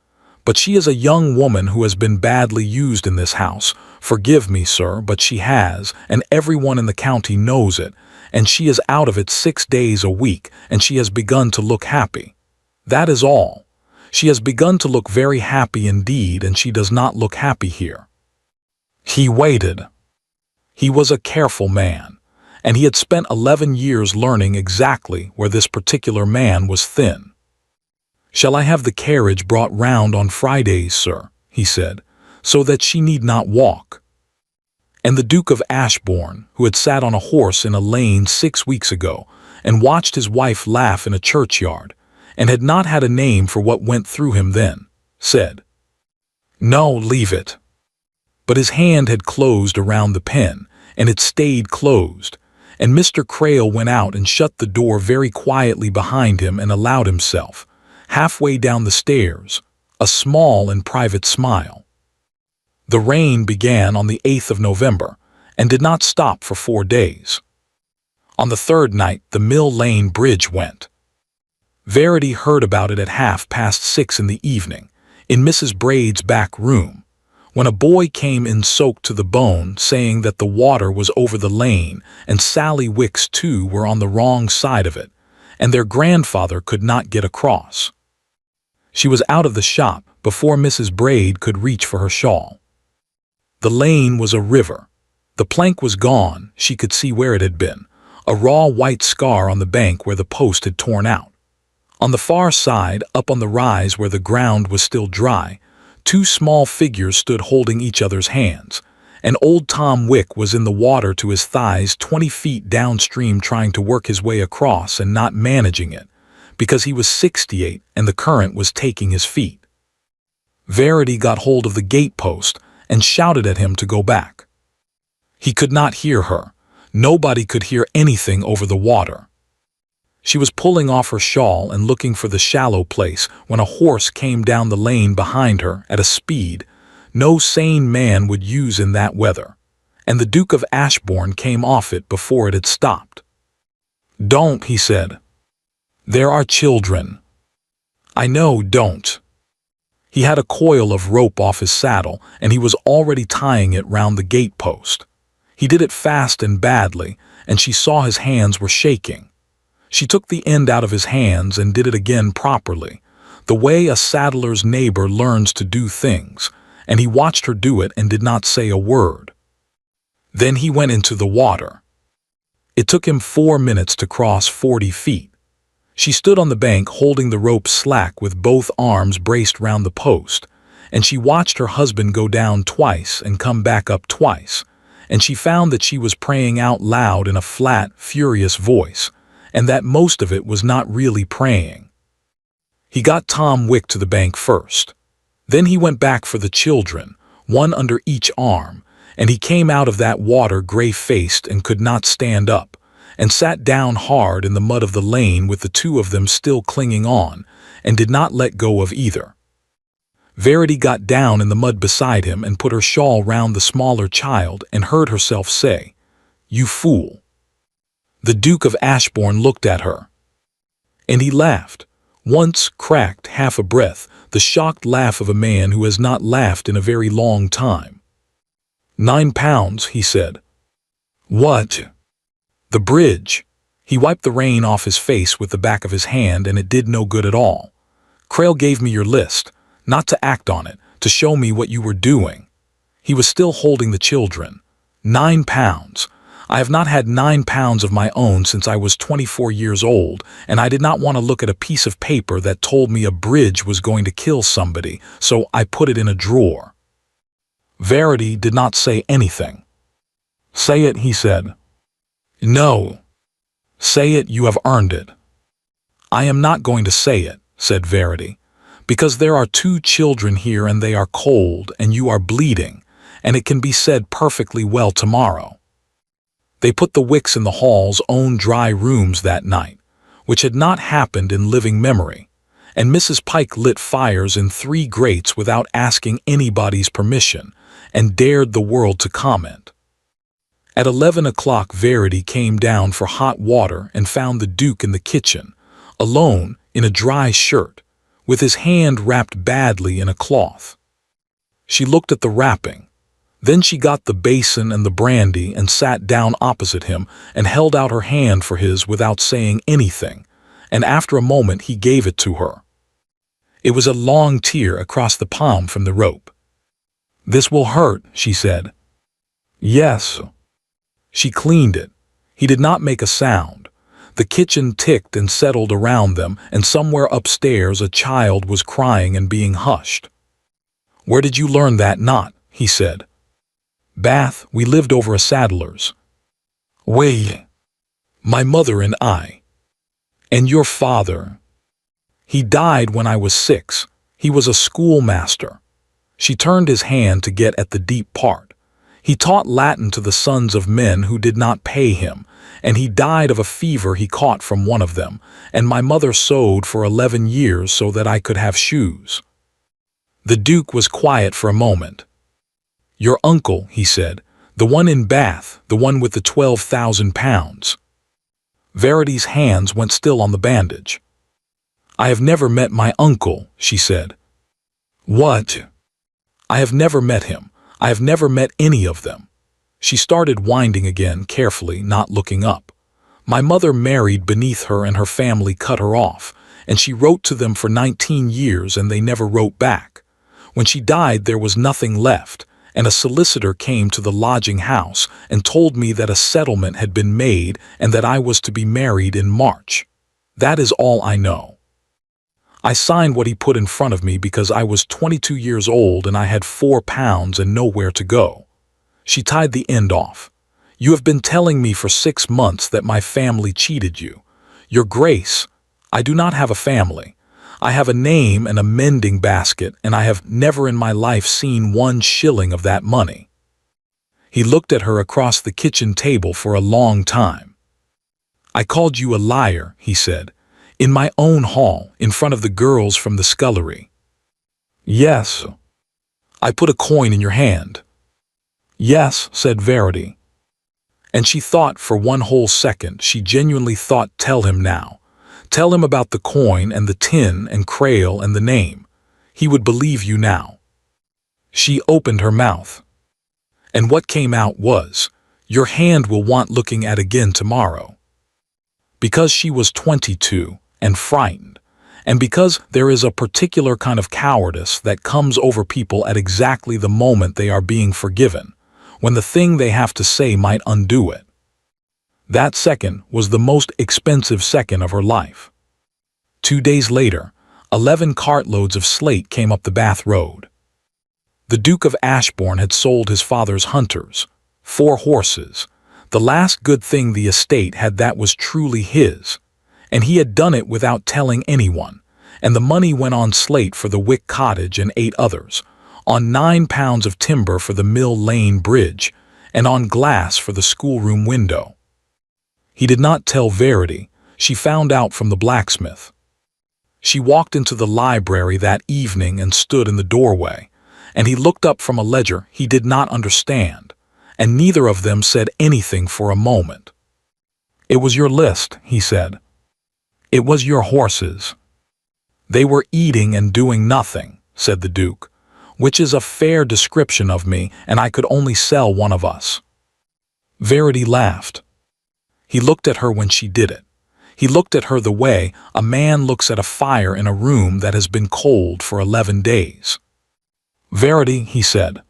But she is a young woman who has been badly used in this house. Forgive me, sir, but she has, and everyone in the county knows it, and she is out of it 6 days a week, and she has begun to look happy. That is all. She has begun to look very happy indeed, and she does not look happy here. He waited. He was a careful man, and he had spent 11 years learning exactly where this particular man was thin. Shall I have the carriage brought round on Fridays, sir, he said, so that she need not walk? And the Duke of Ashbourne, who had sat on a horse in a lane 6 weeks ago, and watched his wife laugh in a churchyard, and had not had a name for what went through him then, said, No, leave it. But his hand had closed around the pen, and it stayed closed, and Mr. Crail went out and shut the door very quietly behind him and allowed himself, halfway down the stairs, a small and private smile. The rain began on the 8th of November, and did not stop for 4 days. On the 3rd night the Mill Lane Bridge went. Verity heard about it at 6:30 in the evening, in Mrs. Braid's back room, when a boy came in soaked to the bone, saying that the water was over the lane, and Sally Wicks too were on the wrong side of it, and their grandfather could not get across. She was out of the shop before Mrs. Braid could reach for her shawl. The lane was a river. The plank was gone, she could see where it had been, a raw white scar on the bank where the post had torn out. On the far side, up on the rise where the ground was still dry, 2 small figures stood holding each other's hands, and old Tom Wick was in the water to his thighs 20 feet downstream, trying to work his way across and not managing it, because he was 68 and the current was taking his feet. Verity got hold of the gate post and shouted at him to go back. He could not hear her. Nobody could hear anything over the water. She was pulling off her shawl and looking for the shallow place when a horse came down the lane behind her at a speed no sane man would use in that weather, and the Duke of Ashbourne came off it before it had stopped. Don't, he said. There are children. I know, don't. He had a coil of rope off his saddle, and he was already tying it round the gate post. He did it fast and badly, and she saw his hands were shaking. She took the end out of his hands and did it again properly, the way a saddler's neighbor learns to do things, and he watched her do it and did not say a word. Then he went into the water. It took him 4 minutes to cross 40 feet. She stood on the bank holding the rope slack with both arms braced round the post, and she watched her husband go down twice and come back up twice, and she found that she was praying out loud in a flat, furious voice, and that most of it was not really praying. He got Tom Wick to the bank first. Then he went back for the children, one under each arm, and he came out of that water gray-faced and could not stand up, and sat down hard in the mud of the lane with the 2 of them still clinging on, and did not let go of either. Verity got down in the mud beside him and put her shawl round the smaller child and heard herself say, "You fool." The Duke of Ashbourne looked at her, and he laughed, once cracked half a breath, the shocked laugh of a man who has not laughed in a very long time. £9, he said. What? The bridge. He wiped the rain off his face with the back of his hand, and it did no good at all. Crail gave me your list, not to act on it, to show me what you were doing. He was still holding the children. £9. I have not had £9 of my own since I was 24 years old, and I did not want to look at a piece of paper that told me a bridge was going to kill somebody, so I put it in a drawer. Verity did not say anything. Say it, he said. No. Say it, you have earned it. I am not going to say it, said Verity, because there are 2 children here and they are cold and you are bleeding, and it can be said perfectly well tomorrow. They put the Wicks in the Hall's own dry rooms that night, which had not happened in living memory, and Mrs. Pike lit fires in 3 grates without asking anybody's permission, and dared the world to comment. At 11 o'clock Verity came down for hot water and found the Duke in the kitchen, alone in a dry shirt, with his hand wrapped badly in a cloth. She looked at the wrapping. Then she got the basin and the brandy and sat down opposite him and held out her hand for his without saying anything, and after a moment he gave it to her. It was a long tear across the palm from the rope. "This will hurt," she said. "Yes." She cleaned it. He did not make a sound. The kitchen ticked and settled around them, and somewhere upstairs a child was crying and being hushed. "Where did you learn that knot?" he said. "Bath, we lived over a saddler's." "Wait. My mother and I." "And your father?" "He died when I was 6. He was a schoolmaster." She turned his hand to get at the deep part. "He taught Latin to the sons of men who did not pay him, and he died of a fever he caught from one of them, and my mother sewed for 11 years so that I could have shoes." The Duke was quiet for a moment. "Your uncle," he said, "the one in Bath, the one with the 12,000 pounds." Verity's hands went still on the bandage. "I have never met my uncle," she said. "What?" "I have never met him. I have never met any of them." She started winding again, carefully, not looking up. "My mother married beneath her and her family cut her off, and she wrote to them for 19 years and they never wrote back. When she died there was nothing left, and a solicitor came to the lodging house and told me that a settlement had been made and that I was to be married in March. That is all I know. I signed what he put in front of me because I was 22 years old and I had £4 and nowhere to go." She tied the end off. "You have been telling me for 6 months that my family cheated you. Your Grace, I do not have a family. I have a name and a mending basket, and I have never in my life seen 1 shilling of that money." He looked at her across the kitchen table for a long time. "I called you a liar," he said. "In my own hall, in front of the girls from the scullery." "Yes." "I put a coin in your hand." "Yes," said Verity. And she thought for 1 whole second, she genuinely thought, tell him now. Tell him about the coin and the tin and Crail and the name. He would believe you now. She opened her mouth. And what came out was, "Your hand will want looking at again tomorrow." Because she was 22, and frightened, and because there is a particular kind of cowardice that comes over people at exactly the moment they are being forgiven, when the thing they have to say might undo it. That second was the most expensive second of her life. 2 days later, 11 cartloads of slate came up the Bath Road. The Duke of Ashbourne had sold his father's hunters, 4 horses, the last good thing the estate had that was truly his, and he had done it without telling anyone, and the money went on slate for the Wick Cottage and 8 others, on £9 of timber for the Mill Lane Bridge, and on glass for the schoolroom window. He did not tell Verity. She found out from the blacksmith. She walked into the library that evening and stood in the doorway, and he looked up from a ledger he did not understand, and neither of them said anything for a moment. "It was your list," he said. "It was your horses." "They were eating and doing nothing," said the Duke, "which is a fair description of me, and I could only sell one of us." Verity laughed. He looked at her when she did it. He looked at her the way a man looks at a fire in a room that has been cold for 11 days. "Verity," he said.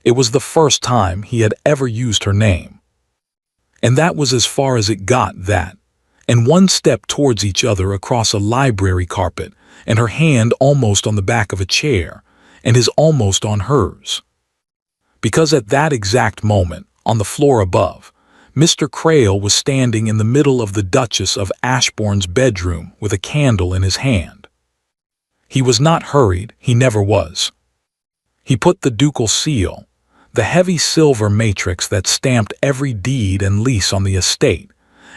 It was the first time he had ever used her name. And that was as far as it got, that, and 1 step towards each other across a library carpet, and her hand almost on the back of a chair, and his almost on hers. Because at that exact moment, on the floor above, Mr. Crail was standing in the middle of the Duchess of Ashbourne's bedroom with a candle in his hand. He was not hurried, he never was. He put the ducal seal, the heavy silver matrix that stamped every deed and lease on the estate,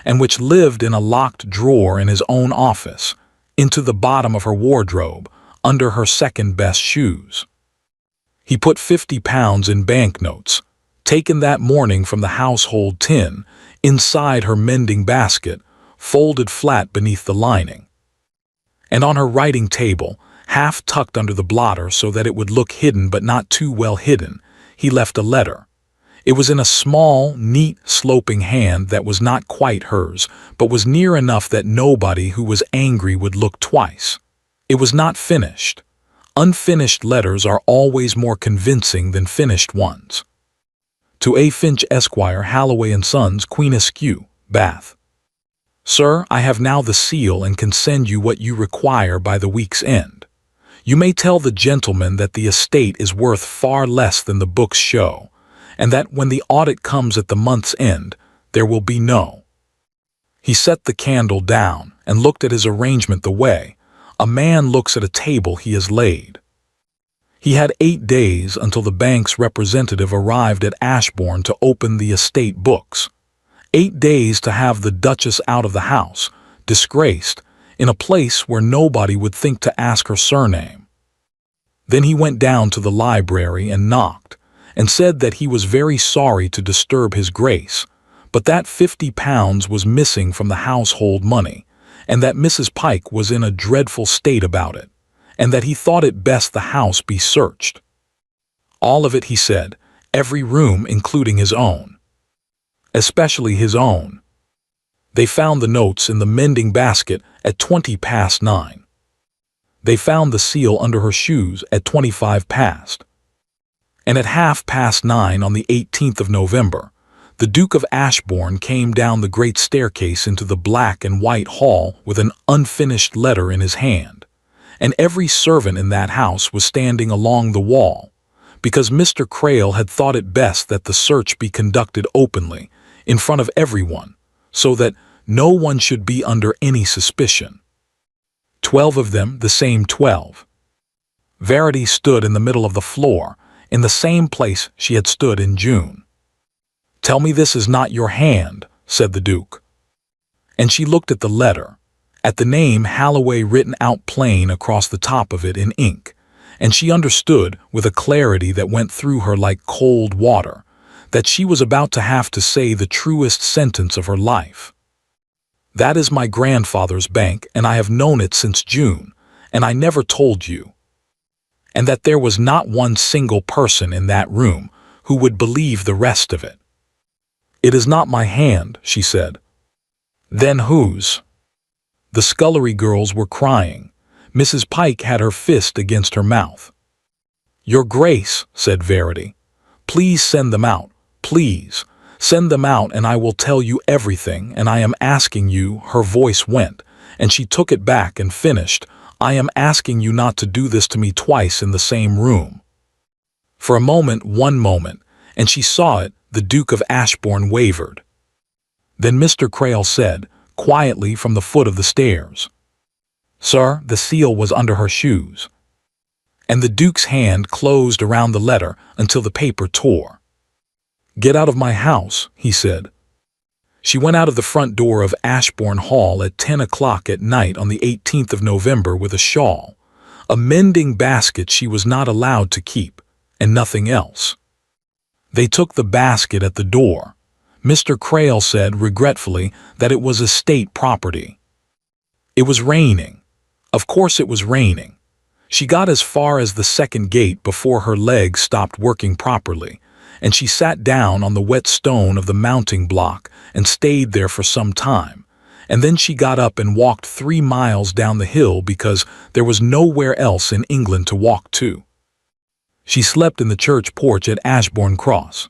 and which lived in a locked drawer in his own office, into the bottom of her wardrobe, under her second-best shoes. He put £50 in banknotes, taken that morning from the household tin, inside her mending basket, folded flat beneath the lining. And on her writing table, half tucked under the blotter so that it would look hidden but not too well hidden, he left a letter. It was in a small, neat, sloping hand that was not quite hers, but was near enough that nobody who was angry would look twice. It was not finished. Unfinished letters are always more convincing than finished ones. To A. Finch, Esquire, Halloway & Sons, Queen Askew, Bath. Sir, I have now the seal and can send you what you require by the week's end. You may tell the gentleman that the estate is worth far less than the books show, and that when the audit comes at the month's end, there will be no. He set the candle down and looked at his arrangement the way a man looks at a table he has laid. He had 8 days until the bank's representative arrived at Ashbourne to open the estate books. 8 days to have the Duchess out of the house, disgraced, in a place where nobody would think to ask her surname. Then he went down to the library and knocked, and said that he was very sorry to disturb his grace, but that £50 was missing from the household money, and that Mrs. Pike was in a dreadful state about it, and that he thought it best the house be searched. All of it, he said, every room including his own. Especially his own. They found the notes in the mending basket at 9:20. They found the seal under her shoes at 25 past. And at 9:30 on the 18th of November, the Duke of Ashbourne came down the great staircase into the black and white hall with an unfinished letter in his hand, and every servant in that house was standing along the wall, because Mr. Crail had thought it best that the search be conducted openly, in front of everyone, so that no one should be under any suspicion. 12 of them, the same 12. Verity stood in the middle of the floor, in the same place she had stood in June. "Tell me this is not your hand," said the Duke. And she looked at the letter, at the name Halloway written out plain across the top of it in ink, and she understood with a clarity that went through her like cold water that she was about to have to say the truest sentence of her life. "That is my grandfather's bank, and I have known it since June, and I never told you. And that there was not one single person in that room who would believe the rest of it." "It is not my hand," she said. "Then whose?" The scullery girls were crying. Mrs. Pike had her fist against her mouth. "Your Grace," said Verity, "please send them out, please. Send them out and I will tell you everything, and I am asking you," her voice went, and she took it back and finished, "I am asking you not to do this to me twice in the same room." For a moment, one moment, and she saw it, the Duke of Ashbourne wavered. Then Mr. Crail said, quietly from the foot of the stairs, "Sir, the seal was under her shoes." And the Duke's hand closed around the letter until the paper tore. "Get out of my house," he said. She went out of the front door of Ashbourne Hall at 10 o'clock at night on the 18th of November with a shawl, a mending basket she was not allowed to keep, and nothing else. They took the basket at the door. Mr. Crail said regretfully that it was estate property. It was raining. Of course it was raining. She got as far as the second gate before her legs stopped working properly, and she sat down on the wet stone of the mounting block and stayed there for some time, and then she got up and walked 3 miles down the hill because there was nowhere else in England to walk to. She slept in the church porch at Ashbourne Cross.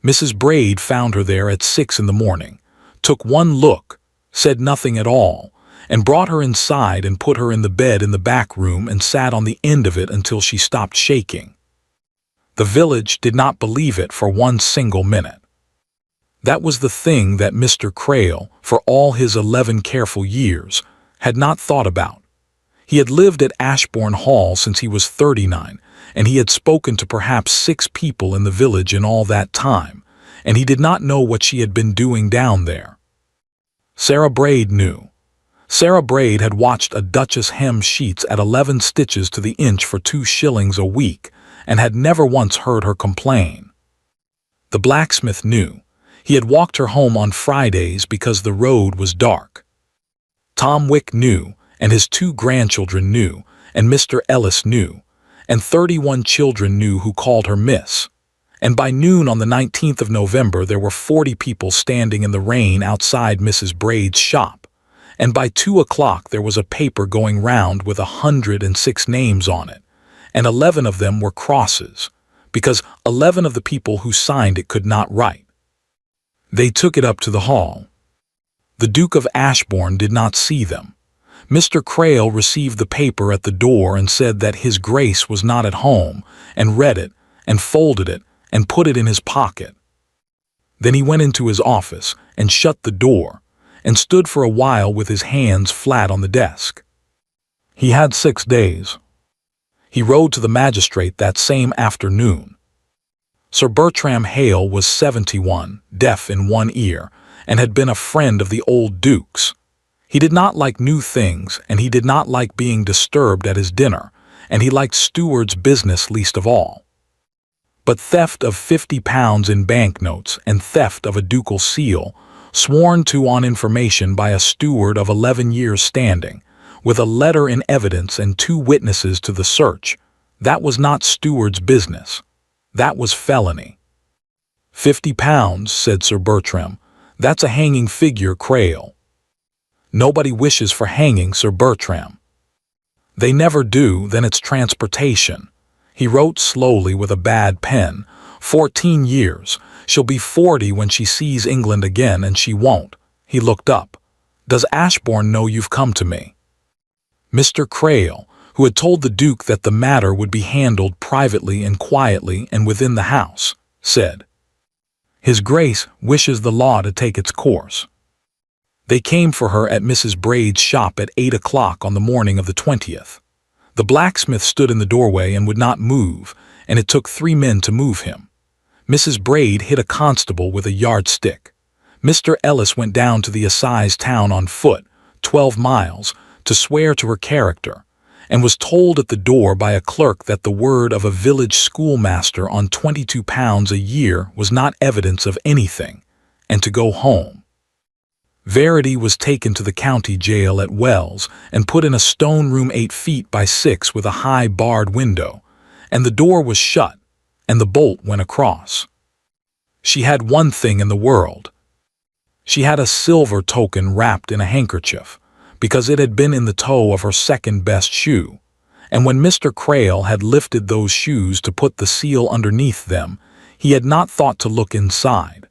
Mrs. Braid found her there at 6 in the morning, took one look, said nothing at all, and brought her inside and put her in the bed in the back room and sat on the end of it until she stopped shaking. The village did not believe it for one single minute. That was the thing that Mr. Crail, for all his 11 careful years, had not thought about. He had lived at Ashbourne Hall since he was 39, and he had spoken to perhaps 6 people in the village in all that time, and he did not know what she had been doing down there. Sarah Braid knew. Sarah Braid had watched a duchess hem sheets at 11 stitches to the inch for 2 shillings a week and had never once heard her complain. The blacksmith knew. He had walked her home on Fridays because the road was dark. Tom Wick knew, and his 2 grandchildren knew, and Mr. Ellis knew, and 31 children knew who called her Miss. And by noon on the 19th of November there were 40 people standing in the rain outside Mrs. Braid's shop, and by 2 o'clock there was a paper going round with 106 names on it, and 11 of them were crosses, because 11 of the people who signed it could not write. They took it up to the hall. The Duke of Ashbourne did not see them. Mr. Crail received the paper at the door and said that His Grace was not at home, and read it, and folded it, and put it in his pocket. Then he went into his office and shut the door, and stood for a while with his hands flat on the desk. He had 6 days. He rode to the magistrate that same afternoon. Sir Bertram Hale was 71, deaf in one ear, and had been a friend of the old Duke's. He did not like new things, and he did not like being disturbed at his dinner, and he liked steward's business least of all. But theft of £50 in banknotes and theft of a ducal seal, sworn to on information by a steward of 11 years' standing, with a letter in evidence and 2 witnesses to the search, that was not steward's business. That was felony. £50, said Sir Bertram. That's a hanging figure, Crail. Nobody wishes for hanging, Sir Bertram. They never do, then it's transportation. He wrote slowly with a bad pen. 14 years. She'll be 40 when she sees England again, and she won't. He looked up. Does Ashbourne know you've come to me? Mr. Crail, who had told the Duke that the matter would be handled privately and quietly and within the house, said, His Grace wishes the law to take its course. They came for her at Mrs. Braid's shop at 8 o'clock on the morning of the 20th. The blacksmith stood in the doorway and would not move, and it took 3 men to move him. Mrs. Braid hit a constable with a yardstick. Mr. Ellis went down to the assize town on foot, 12 miles, to swear to her character, and was told at the door by a clerk that the word of a village schoolmaster on £22 a year was not evidence of anything, and to go home. Verity was taken to the county jail at Wells and put in a stone room 8 feet by 6 with a high barred window, and the door was shut, and the bolt went across. She had one thing in the world. She had a silver token wrapped in a handkerchief, because it had been in the toe of her second-best shoe, and when Mr. Crail had lifted those shoes to put the seal underneath them, he had not thought to look inside.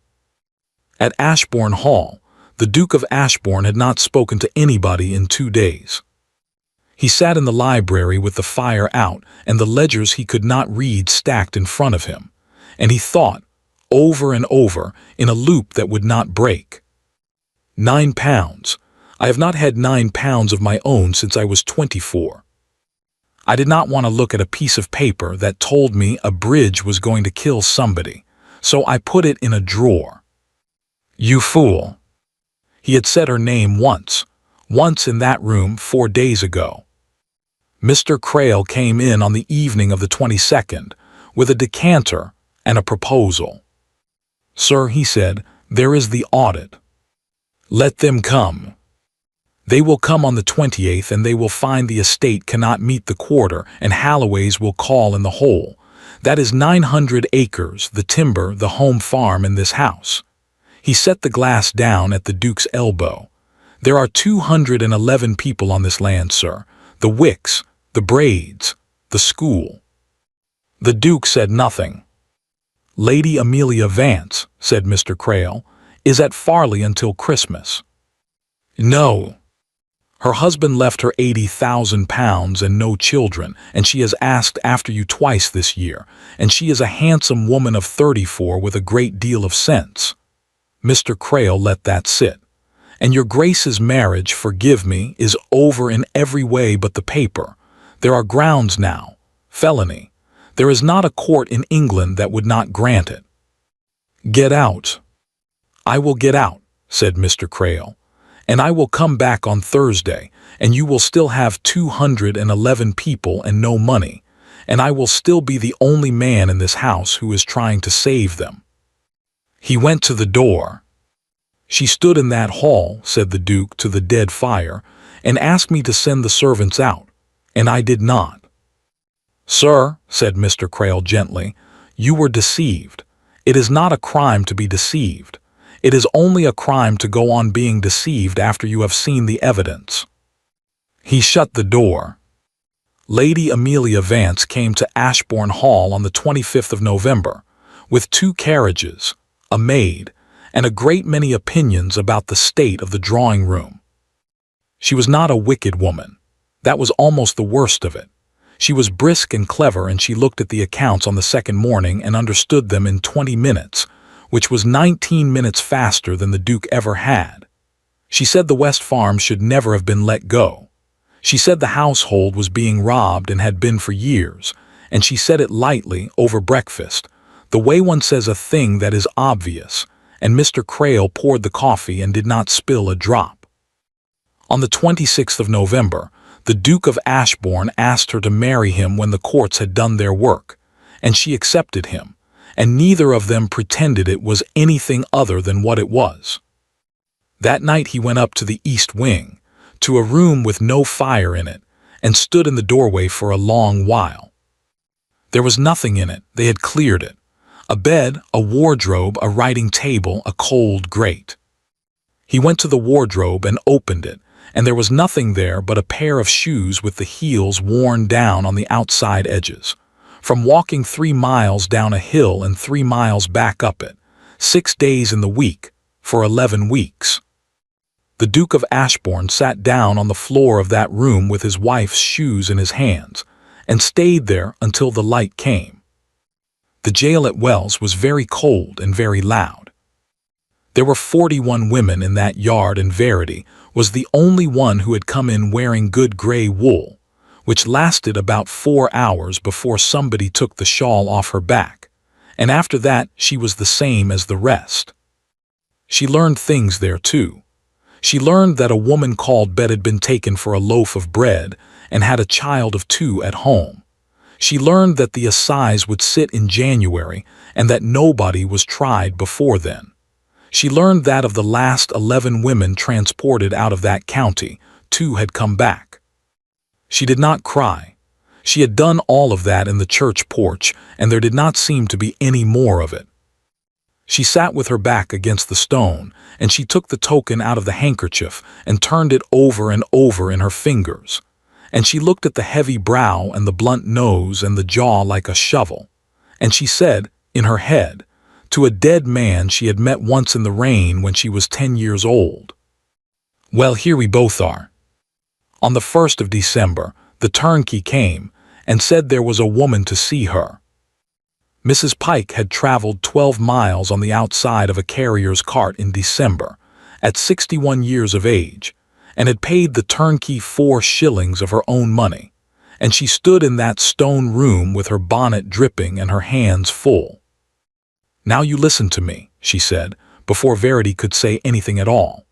At Ashbourne Hall, the Duke of Ashbourne had not spoken to anybody in 2 days. He sat in the library with the fire out and the ledgers he could not read stacked in front of him, and he thought, over and over, in a loop that would not break. £9. I have not had £9 of my own since I was 24. I did not want to look at a piece of paper that told me a bridge was going to kill somebody, so I put it in a drawer. You fool. He had said her name once in that room 4 days ago. Mr. Crail came in on the evening of the 22nd with a decanter and a proposal. Sir, he said, there is the audit. Let them come. They will come on the 28th, and they will find the estate cannot meet the quarter, and Halloway's will call in the whole. That is 900 acres, the timber, the home farm in this house. He set the glass down at the Duke's elbow. There are 211 people on this land, sir. The Wicks, the Braids, the school. The Duke said nothing. Lady Amelia Vance, said Mr. Crail, is at Farley until Christmas. No. Her husband left her £80,000 and no children, and she has asked after you twice this year, and she is a handsome woman of 34 with a great deal of sense. Mr. Crail let that sit. And your Grace's marriage, forgive me, is over in every way but the paper. There are grounds now. Felony. There is not a court in England that would not grant it. Get out. I will get out, said Mr. Crail, and I will come back on Thursday, and you will still have 211 people and no money, and I will still be the only man in this house who is trying to save them." He went to the door. "She stood in that hall," said the Duke to the dead fire, "and asked me to send the servants out, and I did not." "Sir," said Mr. Crail gently, "you were deceived. It is not a crime to be deceived. It is only a crime to go on being deceived after you have seen the evidence." He shut the door. Lady Amelia Vance came to Ashbourne Hall on the 25th of November, with 2 carriages, a maid, and a great many opinions about the state of the drawing-room. She was not a wicked woman. That was almost the worst of it. She was brisk and clever, and she looked at the accounts on the second morning and understood them in 20 minutes, which was 19 minutes faster than the Duke ever had. She said the West Farm should never have been let go. She said the household was being robbed and had been for years, and she said it lightly, over breakfast, the way one says a thing that is obvious, and Mr. Crail poured the coffee and did not spill a drop. On the 26th of November, the Duke of Ashbourne asked her to marry him when the courts had done their work, and she accepted him, and neither of them pretended it was anything other than what it was. That night he went up to the east wing, to a room with no fire in it, and stood in the doorway for a long while. There was nothing in it, they had cleared it. A bed, a wardrobe, a writing table, a cold grate. He went to the wardrobe and opened it, and there was nothing there but a pair of shoes with the heels worn down on the outside edges, from walking 3 miles down a hill and 3 miles back up it, 6 days in the week, for 11 weeks. The Duke of Ashbourne sat down on the floor of that room with his wife's shoes in his hands, and stayed there until the light came. The jail at Wells was very cold and very loud. There were 41 women in that yard, and Verity was the only one who had come in wearing good gray wool, which lasted about 4 hours before somebody took the shawl off her back, and after that she was the same as the rest. She learned things there too. She learned that a woman called Bet had been taken for a loaf of bread and had a child of 2 at home. She learned that the assize would sit in January and that nobody was tried before then. She learned that of the last 11 women transported out of that county, 2 had come back. She did not cry. She had done all of that in the church porch, and there did not seem to be any more of it. She sat with her back against the stone, and she took the token out of the handkerchief and turned it over and over in her fingers. And she looked at the heavy brow and the blunt nose and the jaw like a shovel. And she said, in her head, to a dead man she had met once in the rain when she was 10 years old, "Well, here we both are." On the 1st of December, the turnkey came and said there was a woman to see her. Mrs. Pike had traveled 12 miles on the outside of a carrier's cart in December, at 61 years of age, and had paid the turnkey 4 shillings of her own money, and she stood in that stone room with her bonnet dripping and her hands full. "Now you listen to me," she said, before Verity could say anything at all.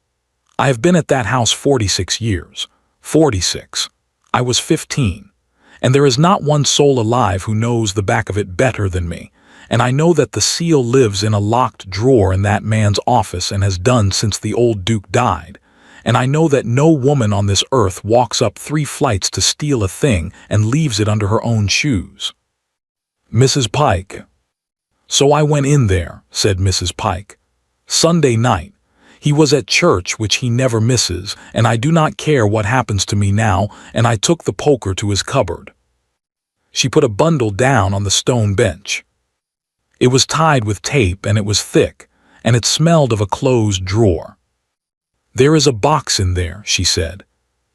"I have been at that house 46 years. 46. I was 15. And there is not one soul alive who knows the back of it better than me, and I know that the seal lives in a locked drawer in that man's office and has done since the old Duke died, and I know that no woman on this earth walks up 3 flights to steal a thing and leaves it under her own shoes." Mrs. Pike. "So I went in there," said Mrs. Pike. "Sunday night. He was at church, which he never misses, and I do not care what happens to me now, and I took the poker to his cupboard." She put a bundle down on the stone bench. It was tied with tape, and it was thick, and it smelled of a closed drawer. "There is a box in there," she said.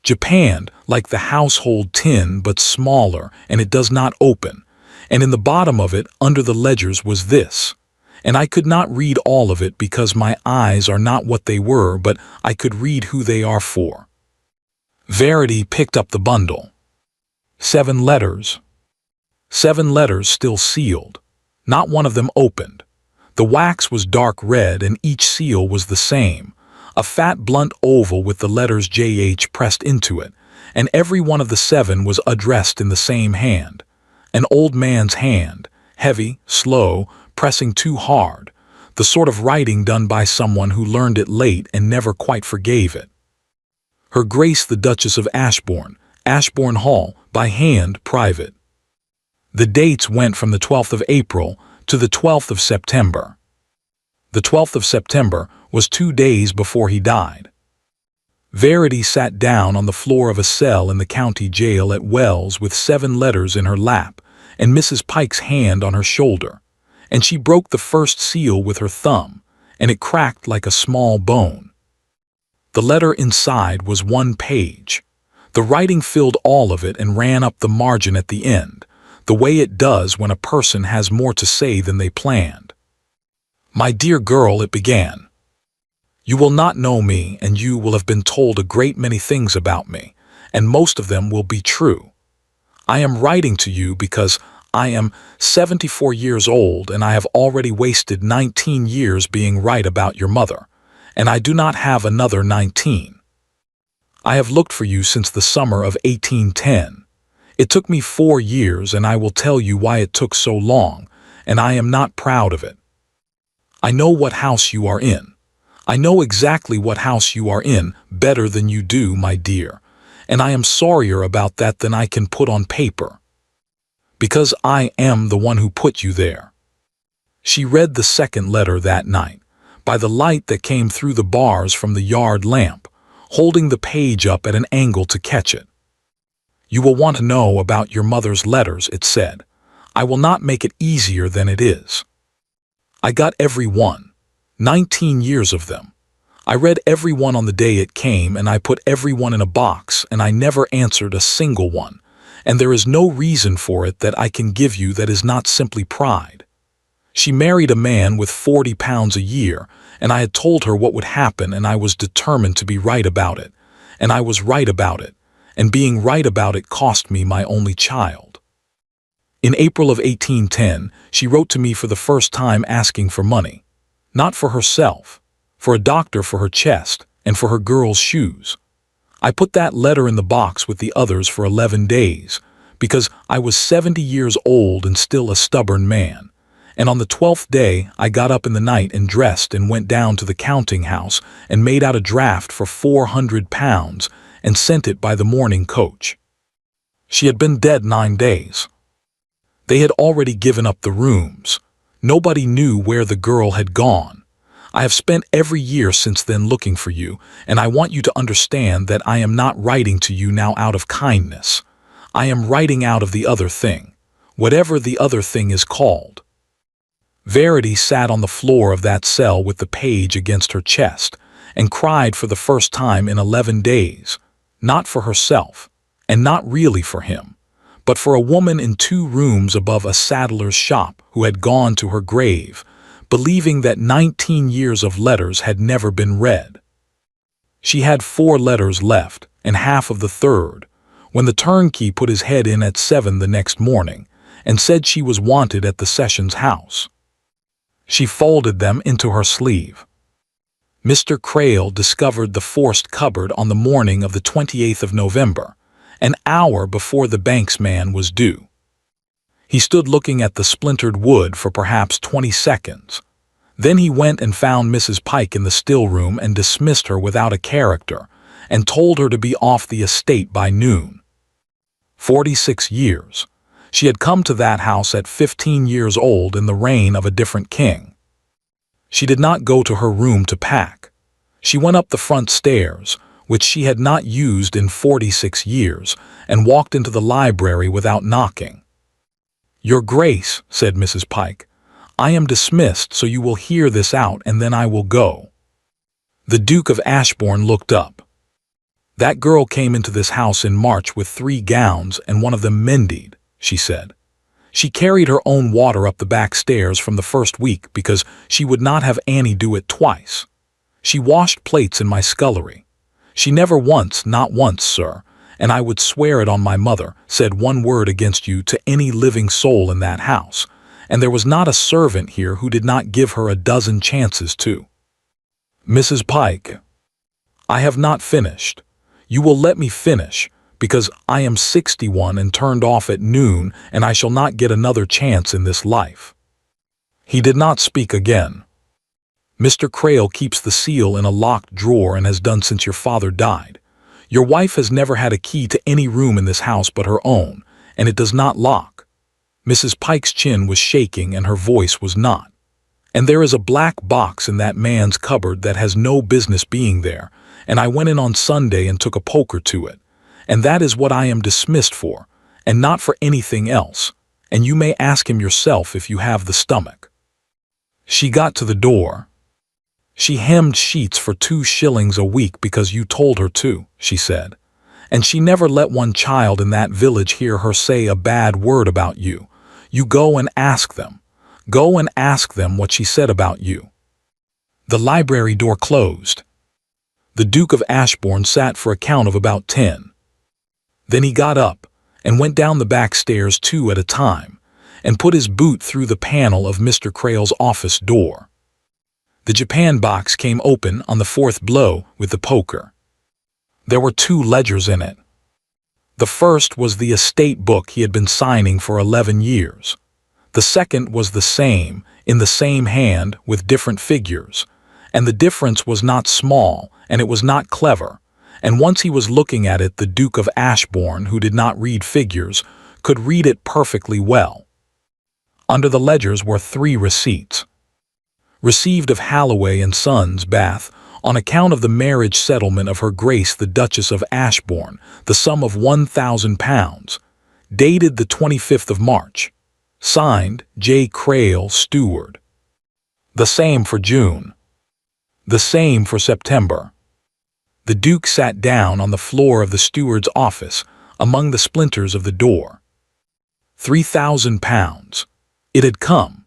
"Japanned, like the household tin, but smaller, and it does not open. And in the bottom of it, under the ledgers, was this. And I could not read all of it because my eyes are not what they were, but I could read who they are for." Verity picked up the bundle. 7 letters. 7 letters still sealed. Not one of them opened. The wax was dark red, and each seal was the same. a fat blunt oval with the letters JH pressed into it, and every one of the 7 was addressed in the same hand. An old man's hand, heavy, slow, pressing too hard, the sort of writing done by someone who learned it late and never quite forgave it. Her Grace the Duchess of Ashbourne, Ashbourne Hall, by hand, private. The dates went from the 12th of April to the 12th of September. The 12th of September was 2 days before he died. Verity sat down on the floor of a cell in the county jail at Wells with 7 letters in her lap and Mrs. Pike's hand on her shoulder, and she broke the first seal with her thumb, and it cracked like a small bone. The letter inside was 1 page. The writing filled all of it and ran up the margin at the end, the way it does when a person has more to say than they planned. "My dear girl," it began, "you will not know me, and you will have been told a great many things about me, and most of them will be true. I am writing to you because I am 74 years old, and I have already wasted 19 years being right about your mother, and I do not have another 19. I have looked for you since the summer of 1810. It took me 4 years, and I will tell you why it took so long, and I am not proud of it. I know what house you are in. I know exactly what house you are in better than you do, my dear, and I am sorrier about that than I can put on paper, because I am the one who put you there." She read the second letter that night, by the light that came through the bars from the yard lamp, holding the page up at an angle to catch it. "You will want to know about your mother's letters," it said. "I will not make it easier than it is. I got every one, 19 years of them. I read every one on the day it came, and I put every one in a box, and I never answered a single one, and there is no reason for it that I can give you that is not simply pride. She married a man with £40 a year, and I had told her what would happen, and I was determined to be right about it, and I was right about it, and being right about it cost me my only child. In April of 1810, she wrote to me for the first time asking for money, not for herself, for a doctor for her chest and for her girl's shoes. I put that letter in the box with the others for 11 days, because I was 70 years old and still a stubborn man, and on the 12th day I got up in the night and dressed and went down to the counting house and made out a draft for £400 and sent it by the morning coach. She had been dead 9 days. They had already given up the rooms. Nobody knew where the girl had gone. I have spent every year since then looking for you, and I want you to understand that I am not writing to you now out of kindness. I am writing out of the other thing, whatever the other thing is called." Verity sat on the floor of that cell with the page against her chest and cried for the first time in 11 days, not for herself, and not really for him, but for a woman in 2 rooms above a saddler's shop who had gone to her grave, believing that 19 years of letters had never been read. She had 4 letters left, and half of the 3rd, when the turnkey put his head in at 7 the next morning and said she was wanted at the Sessions House. She folded them into her sleeve. Mr. Crail discovered the forced cupboard on the morning of the 28th of November, an hour before the banksman was due. He stood looking at the splintered wood for perhaps 20 seconds. Then he went and found Mrs. Pike in the still room and dismissed her without a character, and told her to be off the estate by noon. 46 years. She had come to that house at 15 years old in the reign of a different king. She did not go to her room to pack. She went up the front stairs, which she had not used in 46 years, and walked into the library without knocking. "Your Grace," said Mrs. Pike, "I am dismissed, so you will hear this out, and then I will go." The Duke of Ashbourne looked up. "That girl came into this house in March with 3 gowns, and one of them mended," she said. "She carried her own water up the back stairs from the first week because she would not have Annie do it twice. She washed plates in my scullery. She never once, not once, sir, and I would swear it on my mother, said one word against you to any living soul in that house, and there was not a servant here who did not give her a dozen chances to." "Mrs. Pike," I have not finished. You will let me finish, because I am 61 and turned off at noon, and I shall not get another chance in this life." He did not speak again. "Mr. Crail keeps the seal in a locked drawer and has done since your father died. Your wife has never had a key to any room in this house but her own, and it does not lock." Mrs. Pike's chin was shaking and her voice was not. "And there is a black box in that man's cupboard that has no business being there, and I went in on Sunday and took a poker to it. And that is what I am dismissed for, and not for anything else, and you may ask him yourself if you have the stomach." She got to the door. "She hemmed sheets for 2 shillings a week because you told her to," she said. "And she never let one child in that village hear her say a bad word about you. You go and ask them. Go and ask them what she said about you." The library door closed. The Duke of Ashbourne sat for a count of about 10. Then he got up and went down the back stairs 2 at a time, and put his boot through the panel of Mr. Crail's office door. The Japan box came open on the 4th blow with the poker. There were 2 ledgers in it. The first was the estate book he had been signing for 11 years. The second was the same, in the same hand, with different figures, and the difference was not small, and it was not clever, and once he was looking at it, the Duke of Ashbourne, who did not read figures, could read it perfectly well. Under the ledgers were 3 receipts. Received of Halloway and Sons, Bath, on account of the marriage settlement of Her Grace the Duchess of Ashbourne, the sum of £1,000, dated the 25th of March. Signed, J. Crail, Steward. The same for June. The same for September. The Duke sat down on the floor of the steward's office, among the splinters of the door. £3,000. It had come.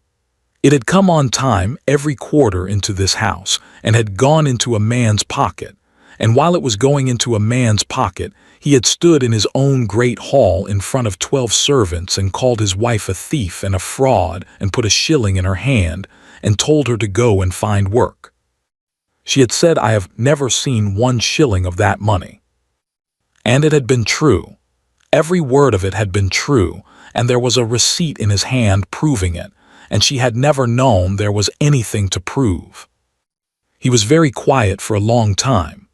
It had come on time every quarter into this house, and had gone into a man's pocket, and while it was going into a man's pocket, he had stood in his own great hall in front of 12 servants and called his wife a thief and a fraud and put a shilling in her hand and told her to go and find work. She had said, "I have never seen 1 shilling of that money." And it had been true. Every word of it had been true, and there was a receipt in his hand proving it, and she had never known there was anything to prove. He was very quiet for a long time.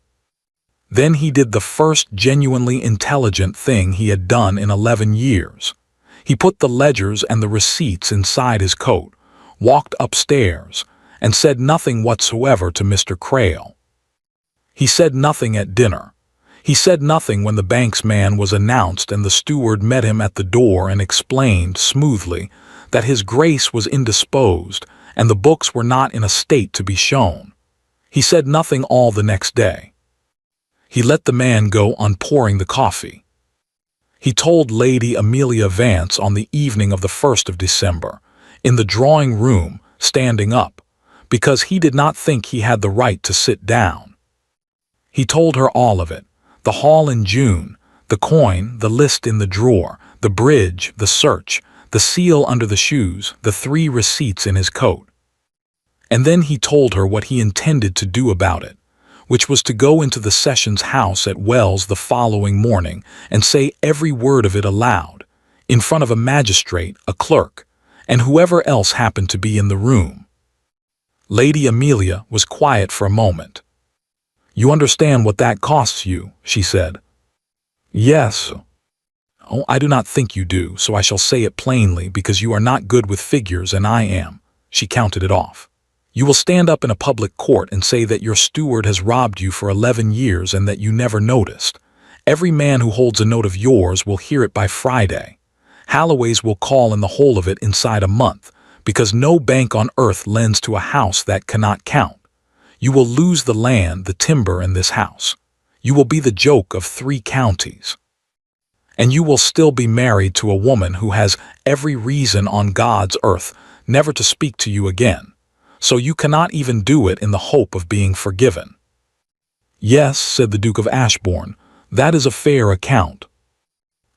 Then he did the first genuinely intelligent thing he had done in 11 years. He put the ledgers and the receipts inside his coat, walked upstairs, and said nothing whatsoever to Mr. Crail. He said nothing at dinner. He said nothing when the bank's man was announced and the steward met him at the door and explained smoothly that his Grace was indisposed and the books were not in a state to be shown. He said nothing all the next day. He let the man go on pouring the coffee. He told Lady Amelia Vance on the evening of the 1st of December, in the drawing-room, standing up, because he did not think he had the right to sit down. He told her all of it, the haul in June, the coin, the list in the drawer, the bridge, the search, the seal under the shoes, the 3 receipts in his coat. And then he told her what he intended to do about it, which was to go into the Sessions House at Wells the following morning and say every word of it aloud, in front of a magistrate, a clerk, and whoever else happened to be in the room. Lady Amelia was quiet for a moment. "You understand what that costs you," she said. "Yes." "Oh, I do not think you do, so I shall say it plainly, because you are not good with figures and I am." She counted it off. "You will stand up in a public court and say that your steward has robbed you for 11 years and that you never noticed. Every man who holds a note of yours will hear it by Friday. Halloway's will call in the whole of it inside a month, because no bank on earth lends to a house that cannot count. You will lose the land, the timber, and this house. You will be the joke of 3 counties. And you will still be married to a woman who has every reason on God's earth never to speak to you again, so you cannot even do it in the hope of being forgiven." "Yes," said the Duke of Ashbourne, "that is a fair account."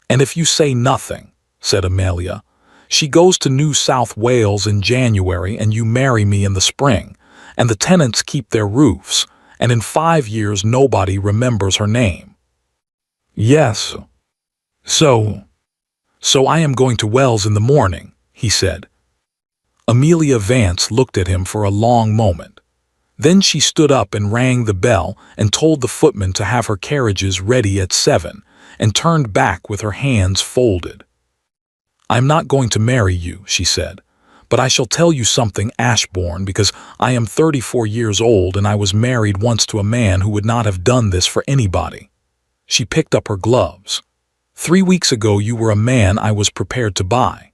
"And if you say nothing," said Amelia, "she goes to New South Wales in January and you marry me in the spring, and the tenants keep their roofs, and in 5 years nobody remembers her name. Yes. So I am going to Wells in the morning, he said. Amelia Vance looked at him for a long moment. Then she stood up and rang the bell and told the footman to have her carriages ready at 7, and turned back with her hands folded. I'm not going to marry you, she said, but I shall tell you something, Ashbourne, because I am 34 years old and I was married once to a man who would not have done this for anybody. She picked up her gloves. 3 weeks ago you were a man I was prepared to buy.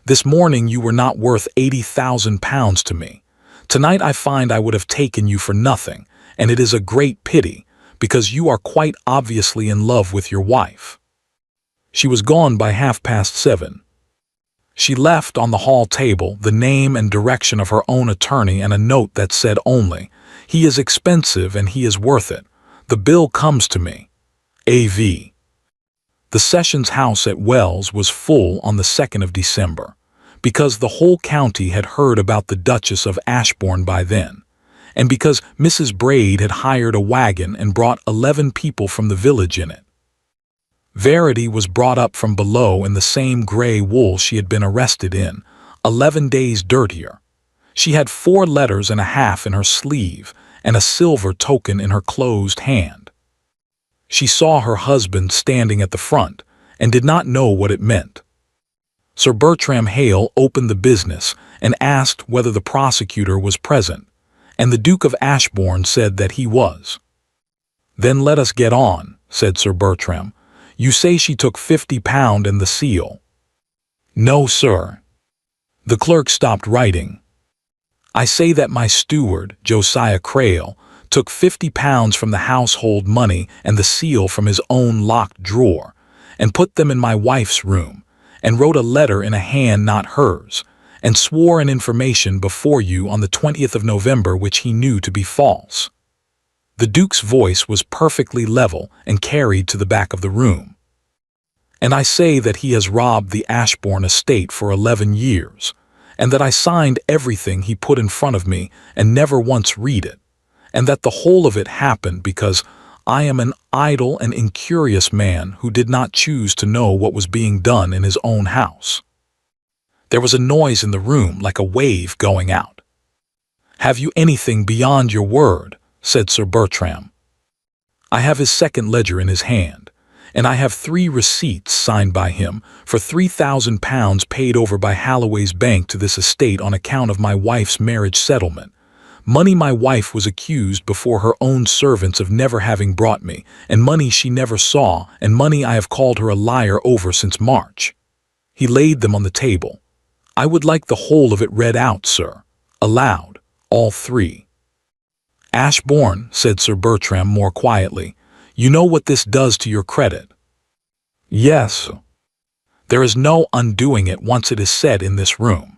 This morning you were not worth £80,000 to me. Tonight I find I would have taken you for nothing, and it is a great pity, because you are quite obviously in love with your wife. She was gone by 7:30. She left on the hall table the name and direction of her own attorney and a note that said only, "He is expensive and he is worth it. The bill comes to me. A.V." The Sessions House at Wells was full on the 2nd of December, because the whole county had heard about the Duchess of Ashbourne by then, and because Mrs. Braid had hired a wagon and brought 11 people from the village in it. Verity was brought up from below in the same gray wool she had been arrested in, 11 days dirtier. She had 4 letters and a half in her sleeve and a silver token in her closed hand. She saw her husband standing at the front and did not know what it meant. Sir Bertram Hale opened the business and asked whether the prosecutor was present, and the Duke of Ashbourne said that he was. "Then let us get on," said Sir Bertram. "You say she took £50 and the seal?" "No, sir." The clerk stopped writing. "I say that my steward, Josiah Crail, took £50 from the household money and the seal from his own locked drawer, and put them in my wife's room, and wrote a letter in a hand not hers, and swore an information before you on the 20th of November which he knew to be false." The Duke's voice was perfectly level and carried to the back of the room. "And I say that he has robbed the Ashbourne estate for 11 years, and that I signed everything he put in front of me and never once read it, and that the whole of it happened because I am an idle and incurious man who did not choose to know what was being done in his own house." There was a noise in the room like a wave going out. "Have you anything beyond your word?" said Sir Bertram. "I have his second ledger in his hand, and I have 3 receipts signed by him for £3,000 paid over by Halloway's Bank to this estate on account of my wife's marriage settlement. Money my wife was accused before her own servants of never having brought me, and money she never saw, and money I have called her a liar over since March." He laid them on the table. "I would like the whole of it read out, sir, aloud, all 3. "Ashbourne," said Sir Bertram more quietly, "you know what this does to your credit?" "Yes." "There is no undoing it once it is said in this room."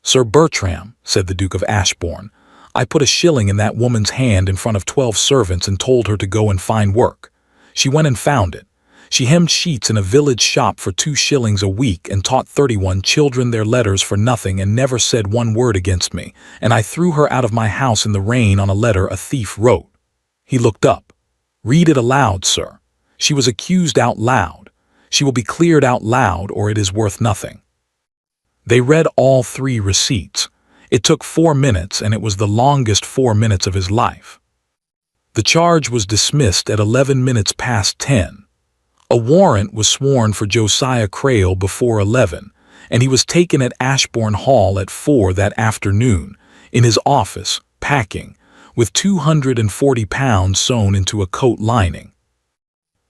"Sir Bertram," said the Duke of Ashbourne, "I put a shilling in that woman's hand in front of 12 servants and told her to go and find work. She went and found it. She hemmed sheets in a village shop for 2 shillings a week and taught 31 children their letters for nothing and never said one word against me, and I threw her out of my house in the rain on a letter a thief wrote." He looked up. "Read it aloud, sir. She was accused out loud. She will be cleared out loud or it is worth nothing." They read all 3 receipts. It took 4 minutes, and it was the longest 4 minutes of his life. The charge was dismissed at 11 minutes past 10. A warrant was sworn for Josiah Crail before 11, and he was taken at Ashbourne Hall at 4 that afternoon, in his office, packing, with £240 sewn into a coat lining.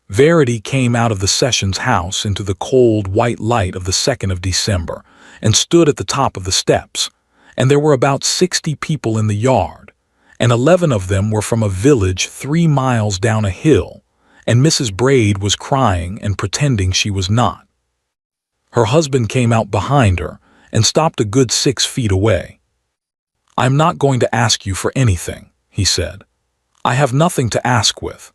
Verity came out of the Sessions House into the cold white light of the 2nd of December, and stood at the top of the steps, and there were about 60 people in the yard, and 11 of them were from a village 3 miles down a hill, and Mrs. Braid was crying and pretending she was not. Her husband came out behind her and stopped a good 6 feet away. "I'm not going to ask you for anything," he said. "I have nothing to ask with.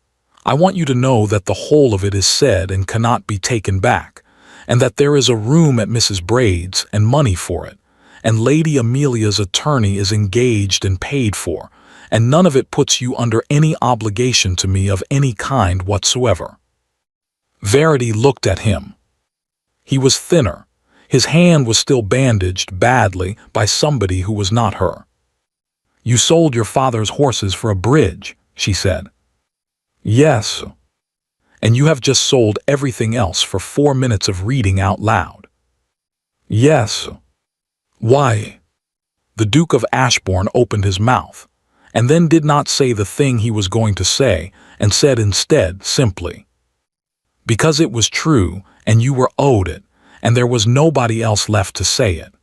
I want you to know that the whole of it is said and cannot be taken back, and that there is a room at Mrs. Braid's and money for it, and Lady Amelia's attorney is engaged and paid for, and none of it puts you under any obligation to me of any kind whatsoever." Verity looked at him. He was thinner. His hand was still bandaged badly by somebody who was not her. "You sold your father's horses for a bridge," she said. "Yes. And you have just sold everything else for 4 minutes of reading out loud." "Yes." "Why?" The Duke of Ashbourne opened his mouth, and then did not say the thing he was going to say, and said instead, simply, "Because it was true, and you were owed it, and there was nobody else left to say it."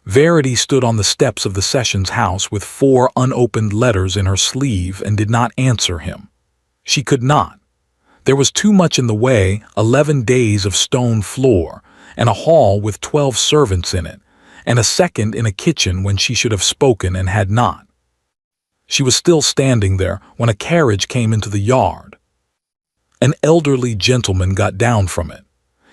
Verity stood on the steps of the Sessions House with 4 unopened letters in her sleeve and did not answer him. She could not. There was too much in the way, 11 days of stone floor, and a hall with 12 servants in it, and a second in a kitchen when she should have spoken and had not. She was still standing there when a carriage came into the yard. An elderly gentleman got down from it.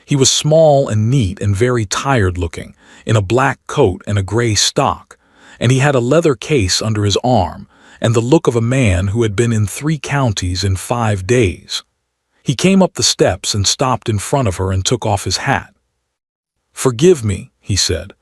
He was small and neat and very tired-looking, in a black coat and a gray stock, and he had a leather case under his arm, and the look of a man who had been in 3 counties in 5 days. He came up the steps and stopped in front of her and took off his hat. "Forgive me," he said.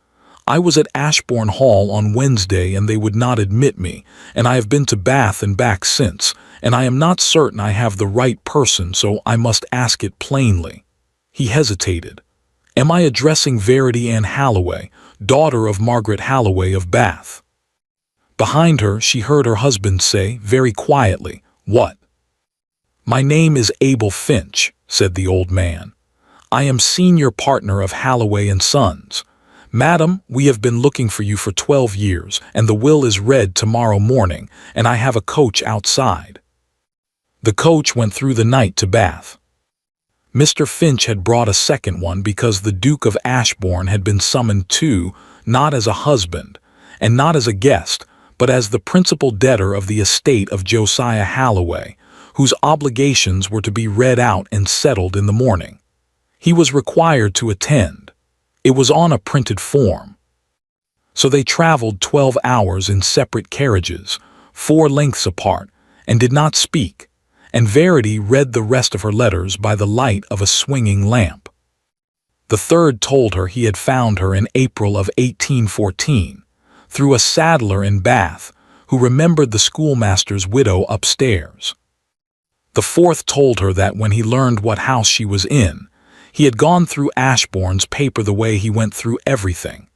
"I was at Ashbourne Hall on Wednesday and they would not admit me, and I have been to Bath and back since, and I am not certain I have the right person, so I must ask it plainly." He hesitated. "Am I addressing Verity Ann Halloway, daughter of Margaret Halloway of Bath?" Behind her, she heard her husband say, very quietly, "What?" "My name is Abel Finch," said the old man. "I am senior partner of Halloway and Sons. Madam, we have been looking for you for 12 years, and the will is read tomorrow morning, and I have a coach outside." The coach went through the night to Bath. Mr. Finch had brought a second one because the Duke of Ashbourne had been summoned too, not as a husband, and not as a guest, but as the principal debtor of the estate of Josiah Halloway, whose obligations were to be read out and settled in the morning. He was required to attend. It was on a printed form. So they traveled 12 hours in separate carriages, 4 lengths apart, and did not speak, and Verity read the rest of her letters by the light of a swinging lamp. The third told her he had found her in April of 1814, through a saddler in Bath, who remembered the schoolmaster's widow upstairs. The fourth told her that when he learned what house she was in, he had gone through Ashbourne's paper the way he went through everything,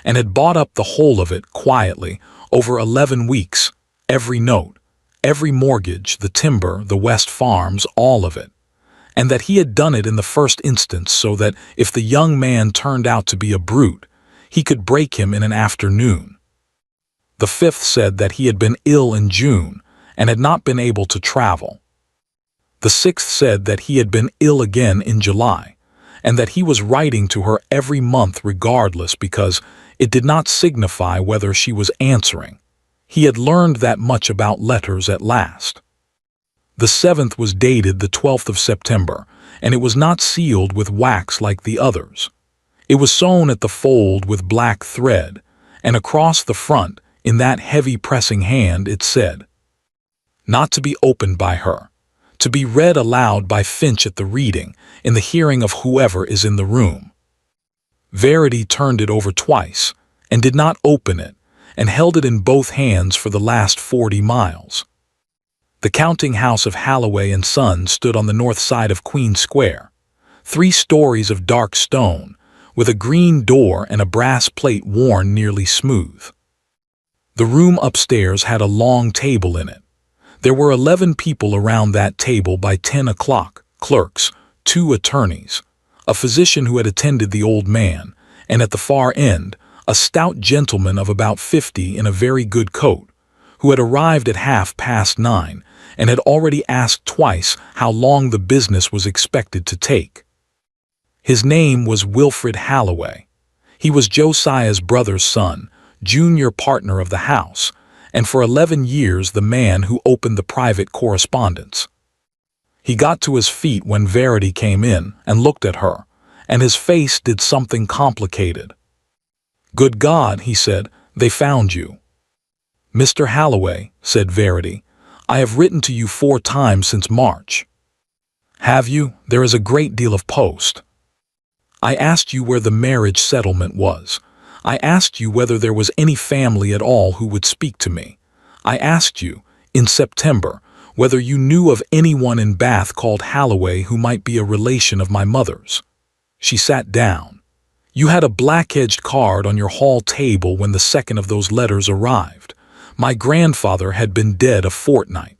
and had bought up the whole of it quietly over 11 weeks, every note, every mortgage, the timber, the West Farms, all of it, and that he had done it in the first instance so that if the young man turned out to be a brute, he could break him in an afternoon. The fifth said that he had been ill in June and had not been able to travel. The sixth said that he had been ill again in July, and that he was writing to her every month regardless because it did not signify whether she was answering. He had learned that much about letters at last. The seventh was dated the 12th of September, and it was not sealed with wax like the others. It was sewn at the fold with black thread, and across the front, in that heavy pressing hand, it said, "Not to be opened by her, to be read aloud by Finch at the reading, in the hearing of whoever is in the room." Verity turned it over twice, and did not open it, and held it in both hands for the last 40 miles. The counting house of Halloway and Sons stood on the north side of Queen Square, 3 stories of dark stone, with a green door and a brass plate worn nearly smooth. The room upstairs had a long table in it. There were 11 people around that table by 10 o'clock, clerks, 2 attorneys, a physician who had attended the old man, and at the far end, a stout gentleman of about 50 in a very good coat, who had arrived at 9:30 and had already asked twice how long the business was expected to take. His name was Wilfred Halloway. He was Josiah's brother's son, junior partner of the house, and for 11 years the man who opened the private correspondence. He got to his feet when Verity came in and looked at her, and his face did something complicated. "Good God," he said, "they found you." "Mr. Halloway," said Verity, "I have written to you 4 times since March." "Have you? There is a great deal of post." "I asked you where the marriage settlement was. I asked you whether there was any family at all who would speak to me. I asked you, in September, whether you knew of anyone in Bath called Halloway who might be a relation of my mother's." She sat down. "You had a black-edged card on your hall table when the second of those letters arrived. My grandfather had been dead a fortnight.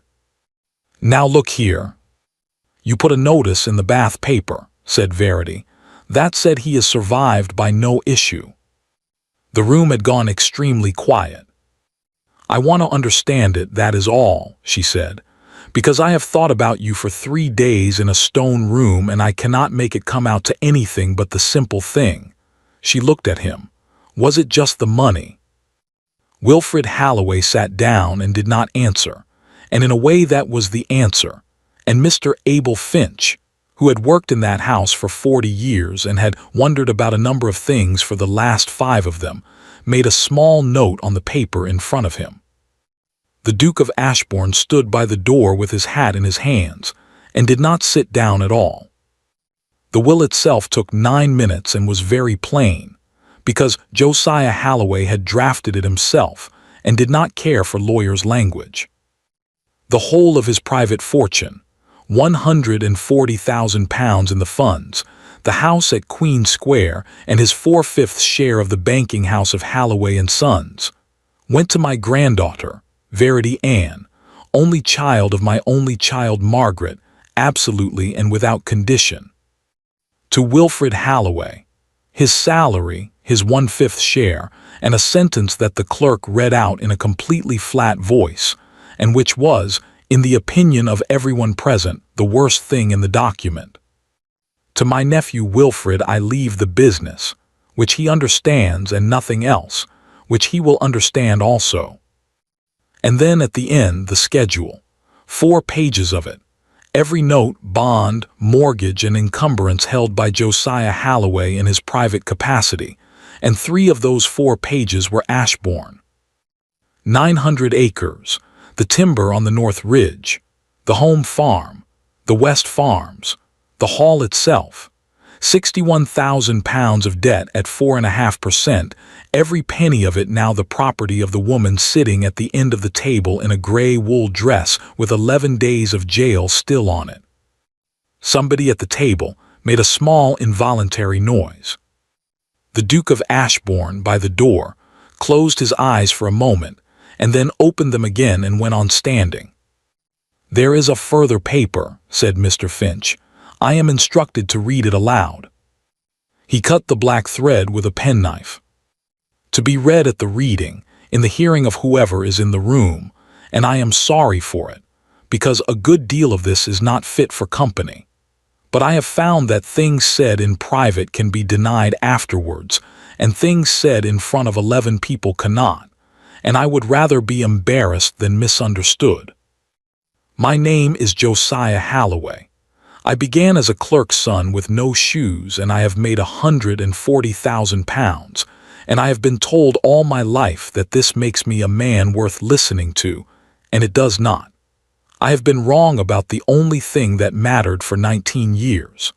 Now look here. You put a notice in the Bath paper," said Verity. "That said he is survived by no issue." The room had gone extremely quiet. "I want to understand it, that is all," she said, "because I have thought about you for 3 days in a stone room and I cannot make it come out to anything but the simple thing." She looked at him. "Was it just the money?" Wilfred Halloway sat down and did not answer, and in a way that was the answer, and Mr. Abel Finch, who had worked in that house for 40 years and had wondered about a number of things for the last 5 of them, made a small note on the paper in front of him. The Duke of Ashbourne stood by the door with his hat in his hands, and did not sit down at all. The will itself took 9 minutes and was very plain, because Josiah Halloway had drafted it himself and did not care for lawyers' language. The whole of his private fortune, £140,000 in the funds, the house at Queen Square, and his 4/5 share of the banking house of Halloway and Sons, went to my granddaughter, Verity Ann, only child of my only child Margaret, absolutely and without condition. To Wilfred Halloway, his salary, his 1/5 share, and a sentence that the clerk read out in a completely flat voice, and which was, in the opinion of everyone present, the worst thing in the document. To my nephew Wilfred I leave the business, which he understands, and nothing else, which he will understand also. And then at the end the schedule, 4 pages of it, every note, bond, mortgage, and encumbrance held by Josiah Halloway in his private capacity, and 3 of those 4 pages were Ashbourne. 900 acres, the timber on the North Ridge, the home farm, the West Farms, the hall itself, £61,000 of debt at 4.5%, every penny of it now the property of the woman sitting at the end of the table in a grey wool dress with 11 days of jail still on it. Somebody at the table made a small involuntary noise. The Duke of Ashbourne, by the door, closed his eyes for a moment, and then opened them again and went on standing. "There is a further paper," said Mr. Finch. "I am instructed to read it aloud." He cut the black thread with a penknife. "To be read at the reading, in the hearing of whoever is in the room, and I am sorry for it, because a good deal of this is not fit for company. But I have found that things said in private can be denied afterwards, and things said in front of 11 people cannot, and I would rather be embarrassed than misunderstood. My name is Josiah Halloway. I began as a clerk's son with no shoes, and I have made £140,000, and I have been told all my life that this makes me a man worth listening to, and it does not. I have been wrong about the only thing that mattered for 19 years.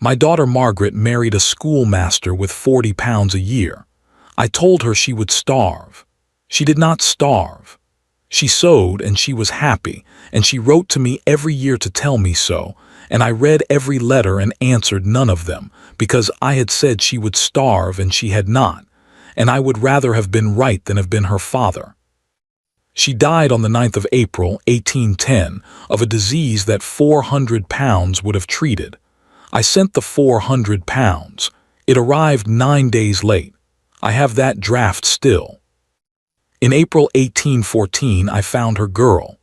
My daughter Margaret married a schoolmaster with £40 a year. I told her she would starve. She did not starve. She sewed, and she was happy, and she wrote to me every year to tell me so, and I read every letter and answered none of them, because I had said she would starve and she had not, and I would rather have been right than have been her father. She died on the 9th of April, 1810, of a disease that £400 would have treated. I sent the £400. It arrived 9 days late. I have that draft still. In April 1814 I found her girl.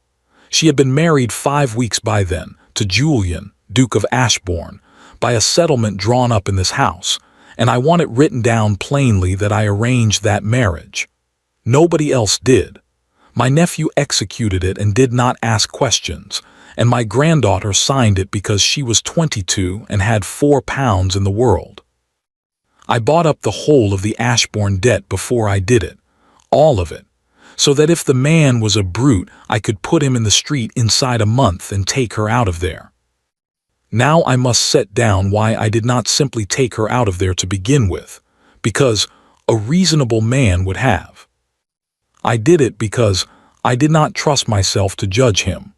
She had been married 5 weeks by then, to Julian, Duke of Ashbourne, by a settlement drawn up in this house, and I want it written down plainly that I arranged that marriage. Nobody else did. My nephew executed it and did not ask questions, and my granddaughter signed it because she was 22 and had £4 in the world. I bought up the whole of the Ashbourne debt before I did it, all of it, so that if the man was a brute, I could put him in the street inside a month and take her out of there. Now I must set down why I did not simply take her out of there to begin with, because a reasonable man would have. I did it because I did not trust myself to judge him.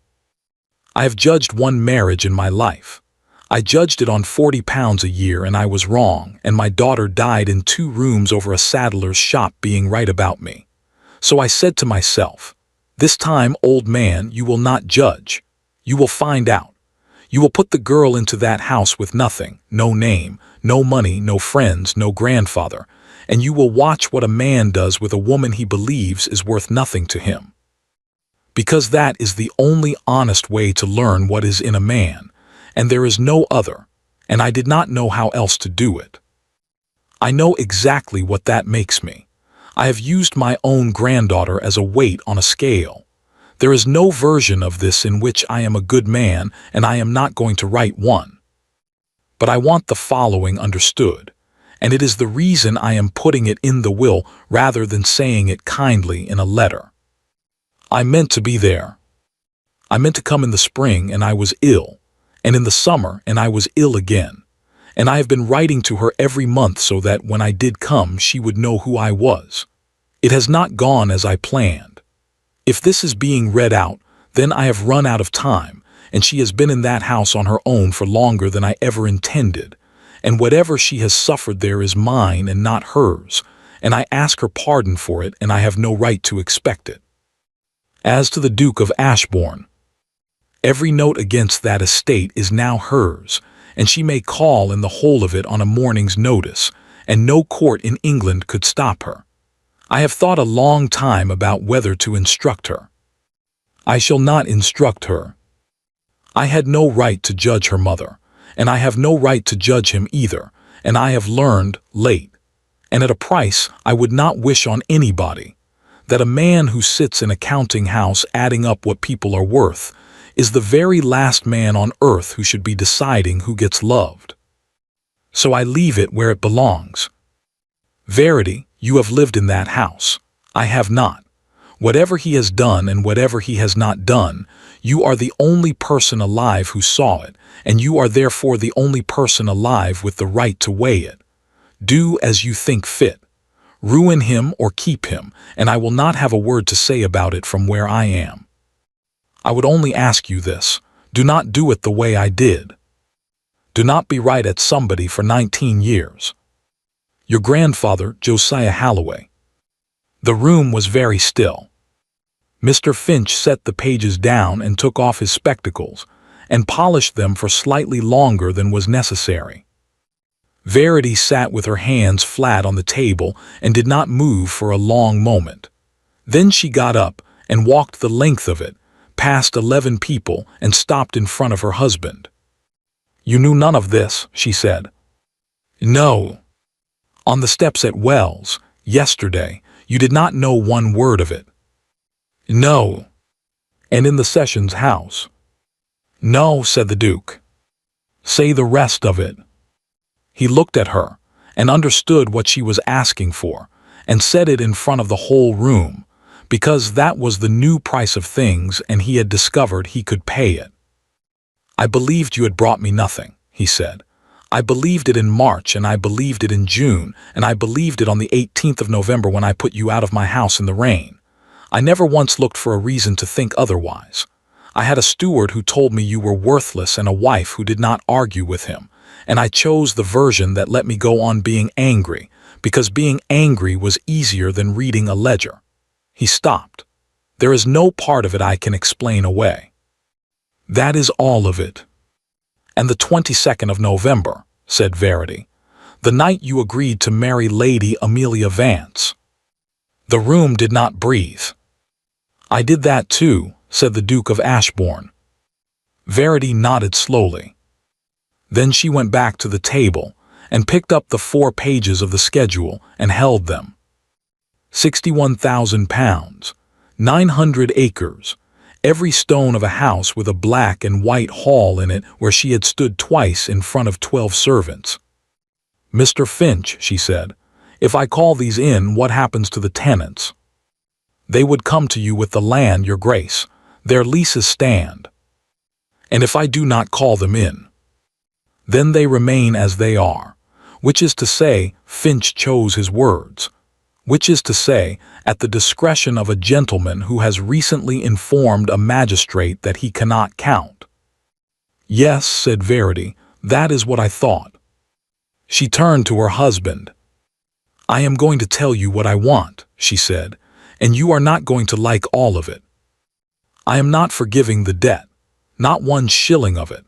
I have judged one marriage in my life. I judged it on £40 a year, and I was wrong, and my daughter died in 2 rooms over a saddler's shop being right about me. So I said to myself, this time, old man, you will not judge. You will find out. You will put the girl into that house with nothing, no name, no money, no friends, no grandfather, and you will watch what a man does with a woman he believes is worth nothing to him. Because that is the only honest way to learn what is in a man, and there is no other, and I did not know how else to do it. I know exactly what that makes me. I have used my own granddaughter as a weight on a scale. There is no version of this in which I am a good man, and I am not going to write one. But I want the following understood, and it is the reason I am putting it in the will rather than saying it kindly in a letter. I meant to be there. I meant to come in the spring, and I was ill, and in the summer, and I was ill again. And I have been writing to her every month so that when I did come, she would know who I was. It has not gone as I planned. If this is being read out, then I have run out of time, and she has been in that house on her own for longer than I ever intended, and whatever she has suffered there is mine and not hers, and I ask her pardon for it, and I have no right to expect it. As to the Duke of Ashbourne, every note against that estate is now hers, and she may call in the whole of it on a morning's notice, and no court in England could stop her. I have thought a long time about whether to instruct her. I shall not instruct her. I had no right to judge her mother, and I have no right to judge him either, and I have learned, late, and at a price I would not wish on anybody, that a man who sits in a counting house adding up what people are worth is the very last man on earth who should be deciding who gets loved. So I leave it where it belongs. Verity, you have lived in that house. I have not. Whatever he has done and whatever he has not done, you are the only person alive who saw it, and you are therefore the only person alive with the right to weigh it. Do as you think fit. Ruin him or keep him, and I will not have a word to say about it from where I am. I would only ask you this: do not do it the way I did. Do not be right at somebody for 19 years. Your grandfather, Josiah Halloway. The room was very still. Mr. Finch set the pages down and took off his spectacles, and polished them for slightly longer than was necessary. Verity sat with her hands flat on the table and did not move for a long moment. Then she got up and walked the length of it, past 11 people, and stopped in front of her husband. You knew none of this, she said. No. On the steps at Wells, yesterday, you did not know one word of it. No. And in the Sessions House? No, said the Duke. Say the rest of it. He looked at her, and understood what she was asking for, and said it in front of the whole room, because that was the new price of things and he had discovered he could pay it. I believed you had brought me nothing, he said. I believed it in March, and I believed it in June, and I believed it on the 18th of November when I put you out of my house in the rain. I never once looked for a reason to think otherwise. I had a steward who told me you were worthless and a wife who did not argue with him, and I chose the version that let me go on being angry, because being angry was easier than reading a ledger. He stopped. There is no part of it I can explain away. That is all of it. And the 22nd of November, said Verity, the night you agreed to marry Lady Amelia Vance. The room did not breathe. I did that too, said the Duke of Ashbourne. Verity nodded slowly. Then she went back to the table and picked up the 4 pages of the schedule and held them. £61,000, 900 acres, every stone of a house with a black and white hall in it where she had stood twice in front of 12 servants. Mr. Finch, she said, if I call these in, what happens to the tenants? They would come to you with the land, your grace. Their leases stand. And if I do not call them in, then they remain as they are, which is to say, Finch chose his words, which is to say, at the discretion of a gentleman who has recently informed a magistrate that he cannot count. Yes, said Verity, that is what I thought. She turned to her husband. I am going to tell you what I want, she said, and you are not going to like all of it. I am not forgiving the debt, not 1 shilling of it.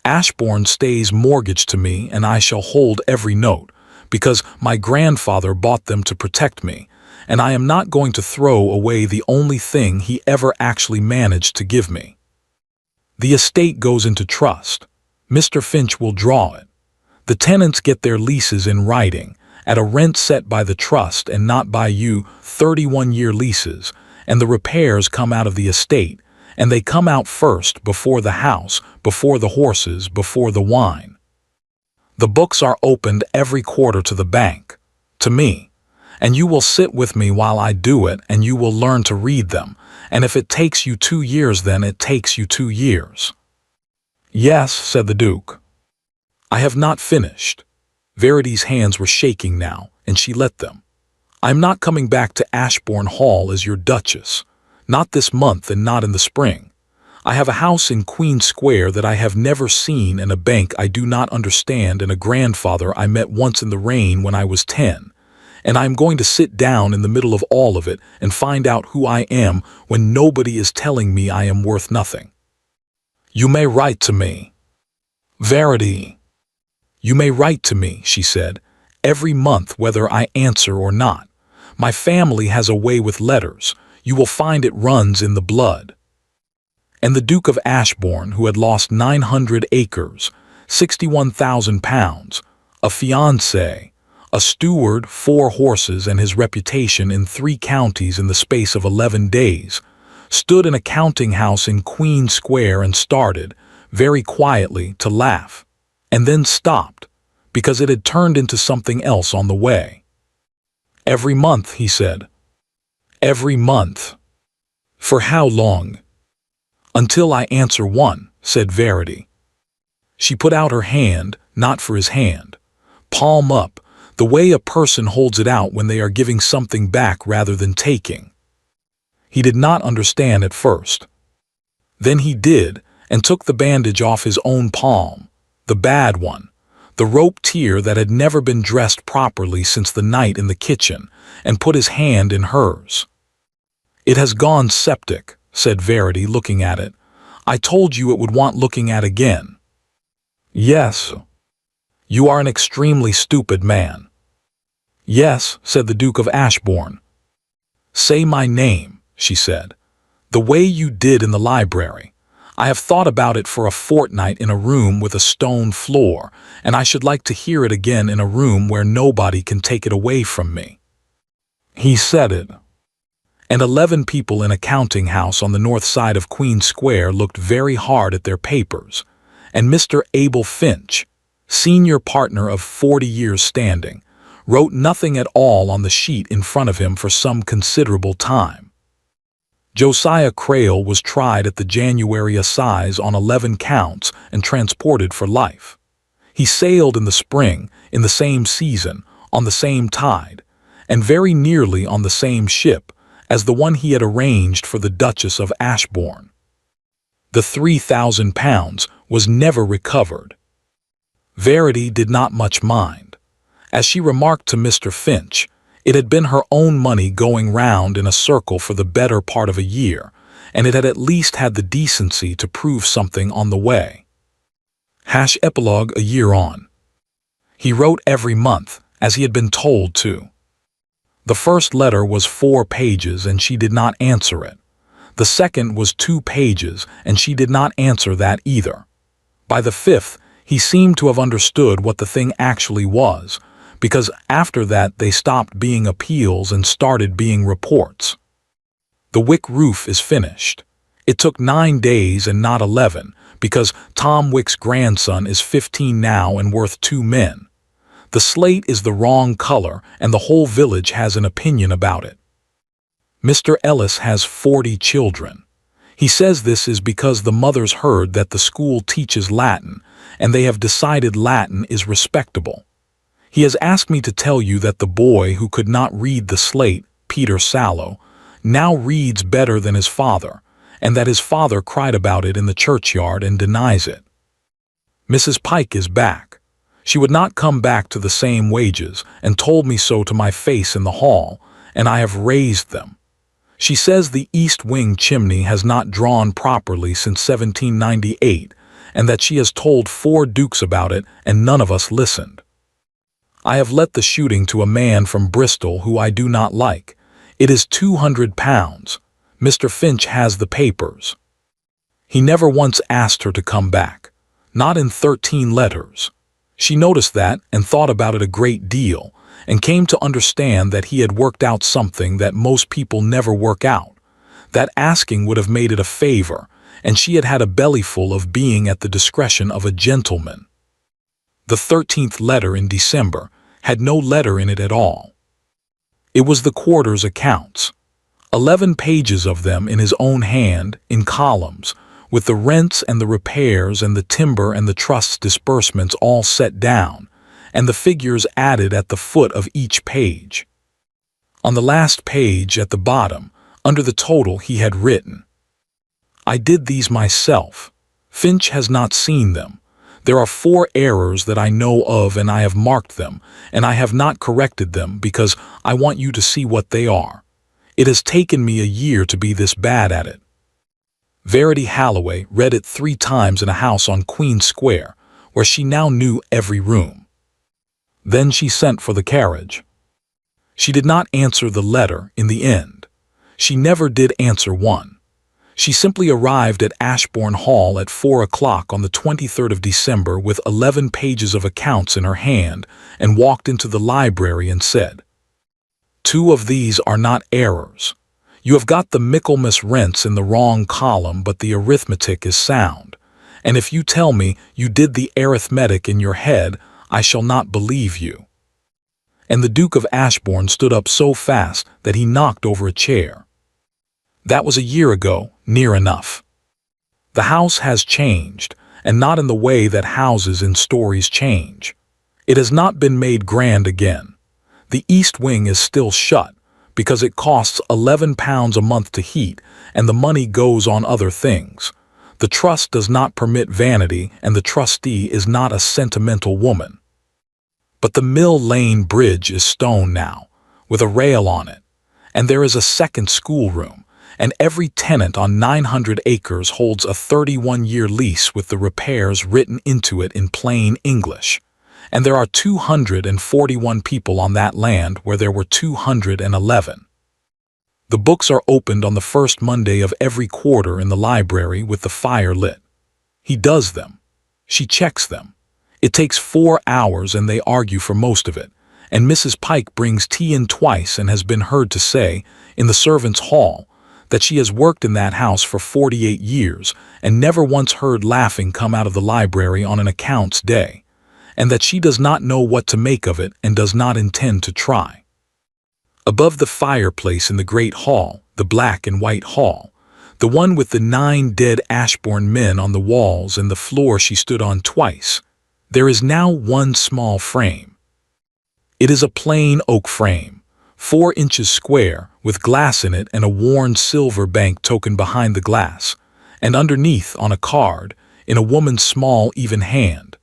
Ashbourne stays mortgaged to me, and I shall hold every note, because my grandfather bought them to protect me, and I am not going to throw away the only thing he ever actually managed to give me. The estate goes into trust. Mr. Finch will draw it. The tenants get their leases in writing, at a rent set by the trust and not by you, 31-year leases, and the repairs come out of the estate, and they come out first, before the house, before the horses, before the wine. The books are opened every quarter to the bank, to me, and you will sit with me while I do it, and you will learn to read them, and if it takes you 2 years, then it takes you 2 years. Yes, said the Duke. I have not finished. Verity's hands were shaking now, and she let them. I am not coming back to Ashbourne Hall as your Duchess, not this month and not in the spring. I have a house in Queen Square that I have never seen, and a bank I do not understand, and a grandfather I met once in the rain when I was 10, and I am going to sit down in the middle of all of it and find out who I am when nobody is telling me I am worth nothing. You may write to me. Verity. You may write to me, she said, every month whether I answer or not. My family has a way with letters. You will find it runs in the blood. And the Duke of Ashbourne, who had lost 900 acres, £61,000, a fiancé, a steward, 4 horses, and his reputation in 3 counties in the space of 11 days, stood in a counting house in Queen Square and started, very quietly, to laugh, and then stopped, because it had turned into something else on the way. Every month, he said. Every month. For how long? Until I answer one, said Verity. She put out her hand, not for his hand, palm up, the way a person holds it out when they are giving something back rather than taking. He did not understand at first. Then he did, and took the bandage off his own palm, the bad one, the rope tear that had never been dressed properly since the night in the kitchen, and put his hand in hers. It has gone septic, said Verity, looking at it. I told you it would want looking at again. Yes. You are an extremely stupid man. Yes, said the Duke of Ashbourne. Say my name, she said, the way you did in the library. I have thought about it for a fortnight in a room with a stone floor, and I should like to hear it again in a room where nobody can take it away from me. He said it. And 11 people in a counting house on the north side of Queen Square looked very hard at their papers, and Mr. Abel Finch, senior partner of 40 years standing, wrote nothing at all on the sheet in front of him for some considerable time. Josiah Crail was tried at the January Assize on 11 counts and transported for life. He sailed in the spring, in the same season, on the same tide, and very nearly on the same ship as the one he had arranged for the Duchess of Ashbourne. The £3,000 was never recovered. Verity did not much mind. As she remarked to Mr. Finch, it had been her own money going round in a circle for the better part of a year, and it had at least had the decency to prove something on the way. Epilogue a year on. He wrote every month, as he had been told to. The first letter was 4 pages, and she did not answer it. The second was 2 pages, and she did not answer that either. By the 5th, he seemed to have understood what the thing actually was, because after that they stopped being appeals and started being reports. The Wick roof is finished. It took 9 days and not 11, because Tom Wick's grandson is 15 now and worth 2 men. The slate is the wrong color, and the whole village has an opinion about it. Mr. Ellis has 40 children. He says this is because the mothers heard that the school teaches Latin, and they have decided Latin is respectable. He has asked me to tell you that the boy who could not read the slate, Peter Sallow, now reads better than his father, and that his father cried about it in the churchyard and denies it. Mrs. Pike is back. She would not come back to the same wages, and told me so to my face in the hall, and I have raised them. She says the east wing chimney has not drawn properly since 1798, and that she has told 4 dukes about it, and none of us listened. I have let the shooting to a man from Bristol who I do not like. It is £200. Mr. Finch has the papers. He never once asked her to come back, not in 13 letters. She noticed that and thought about it a great deal, and came to understand that he had worked out something that most people never work out, that asking would have made it a favor, and she had had a bellyful of being at the discretion of a gentleman. The 13th letter in December had no letter in it at all. It was the quarter's accounts, 11 pages of them in his own hand, in columns, with the rents and the repairs and the timber and the trust's disbursements all set down, and the figures added at the foot of each page. On the last page at the bottom, under the total, he had written, "I did these myself. Finch has not seen them. There are 4 errors that I know of, and I have marked them, and I have not corrected them because I want you to see what they are. It has taken me a year to be this bad at it." Verity Halloway read it 3 times in a house on Queen Square, where she now knew every room. Then she sent for the carriage. She did not answer the letter in the end. She never did answer one. She simply arrived at Ashbourne Hall at 4 o'clock on the 23rd of December with 11 pages of accounts in her hand, and walked into the library and said, "2 of these are not errors. You have got the Michaelmas rents in the wrong column, but the arithmetic is sound. And if you tell me you did the arithmetic in your head, I shall not believe you." And the Duke of Ashbourne stood up so fast that he knocked over a chair. That was a year ago, near enough. The house has changed, and not in the way that houses in stories change. It has not been made grand again. The east wing is still shut, because it costs £11 a month to heat, and the money goes on other things. The trust does not permit vanity, and the trustee is not a sentimental woman. But the Mill Lane Bridge is stone now, with a rail on it, and there is a second schoolroom, and every tenant on 900 acres holds a 31-year lease with the repairs written into it in plain English. And there are 241 people on that land where there were 211. The books are opened on the first Monday of every quarter in the library with the fire lit. He does them. She checks them. It takes 4 hours and they argue for most of it, and Mrs. Pike brings tea in twice and has been heard to say, in the servants' hall, that she has worked in that house for 48 years and never once heard laughing come out of the library on an accounts day, and that she does not know what to make of it and does not intend to try. Above the fireplace in the great hall, the black and white hall, the one with the 9 dead Ashbourne men on the walls and the floor she stood on twice, there is now one small frame. It is a plain oak frame, 4 inches square, with glass in it and a worn silver bank token behind the glass, and underneath on a card, in a woman's small even hand,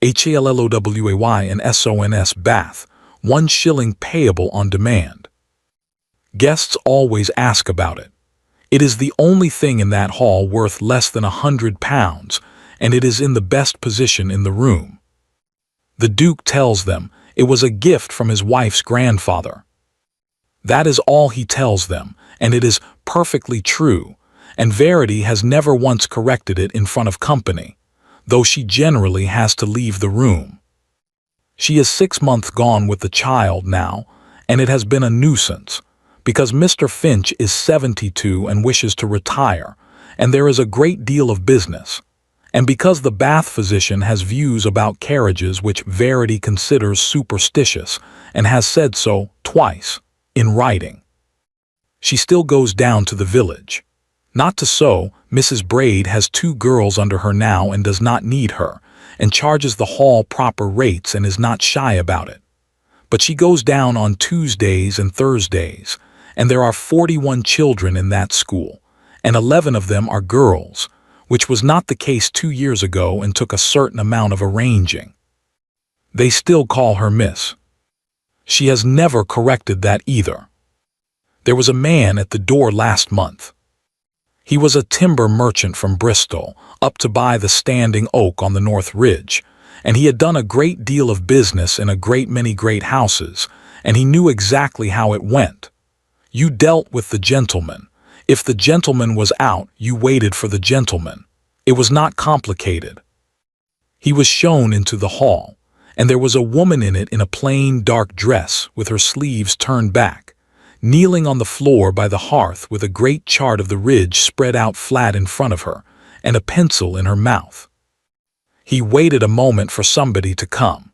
HALLOWAY and SONS Bath, 1 shilling payable on demand. Guests always ask about it. It is the only thing in that hall worth less than £100, and it is in the best position in the room. The Duke tells them it was a gift from his wife's grandfather. That is all he tells them, and it is perfectly true, and Verity has never once corrected it in front of company, though she generally has to leave the room. She is 6 months gone with the child now, and it has been a nuisance, because Mr. Finch is 72 and wishes to retire, and there is a great deal of business, and because the Bath physician has views about carriages which Verity considers superstitious, and has said so twice, in writing. She still goes down to the village. Not to sew, Mrs. Braid has 2 girls under her now and does not need her, and charges the hall proper rates and is not shy about it. But she goes down on Tuesdays and Thursdays, and there are 41 children in that school, and 11 of them are girls, which was not the case 2 years ago and took a certain amount of arranging. They still call her Miss. She has never corrected that either. There was a man at the door last month. He was a timber merchant from Bristol, up to buy the standing oak on the North Ridge, and he had done a great deal of business in a great many great houses, and he knew exactly how it went. You dealt with the gentleman. If the gentleman was out, you waited for the gentleman. It was not complicated. He was shown into the hall, and there was a woman in it in a plain dark dress with her sleeves turned back, kneeling on the floor by the hearth with a great chart of the ridge spread out flat in front of her, and a pencil in her mouth. He waited a moment for somebody to come.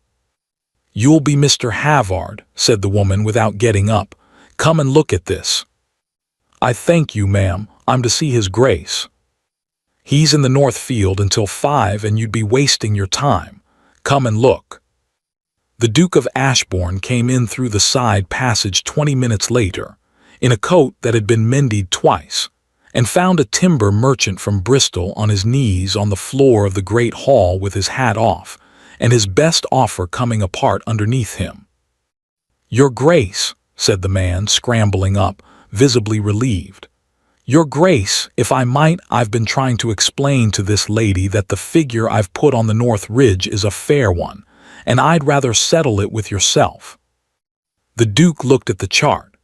"You'll be Mr. Havard," said the woman without getting up. "Come and look at this." "I thank you, ma'am. I'm to see His Grace." "He's in the North Field until 5 and you'd be wasting your time. Come and look." The Duke of Ashbourne came in through the side passage 20 minutes later, in a coat that had been mended twice, and found a timber merchant from Bristol on his knees on the floor of the great hall with his hat off, and his best offer coming apart underneath him. "Your Grace," said the man, scrambling up, visibly relieved. "Your Grace, if I might, I've been trying to explain to this lady that the figure I've put on the North Ridge is a fair one, and I'd rather settle it with yourself." The Duke looked at the chart.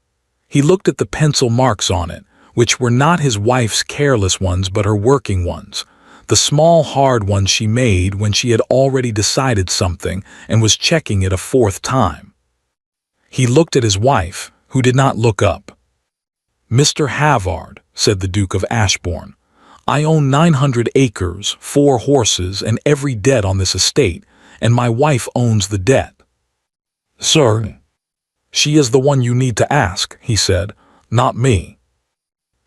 He looked at the pencil marks on it, which were not his wife's careless ones but her working ones, the small hard ones she made when she had already decided something and was checking it a 4th time. He looked at his wife, who did not look up. "Mr. Havard," said the Duke of Ashbourne, "I own 900 acres, 4 horses, and every debt on this estate, and my wife owns the debt." "Sir, she is the one you need to ask," he said, "not me."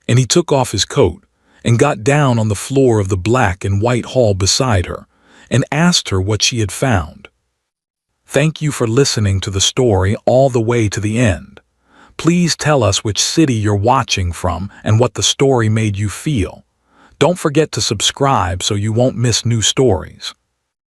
And he took off his coat and got down on the floor of the black and white hall beside her and asked her what she had found. "Thank you for listening to the story all the way to the end. Please tell us which city you're watching from and what the story made you feel. Don't forget to subscribe so you won't miss new stories.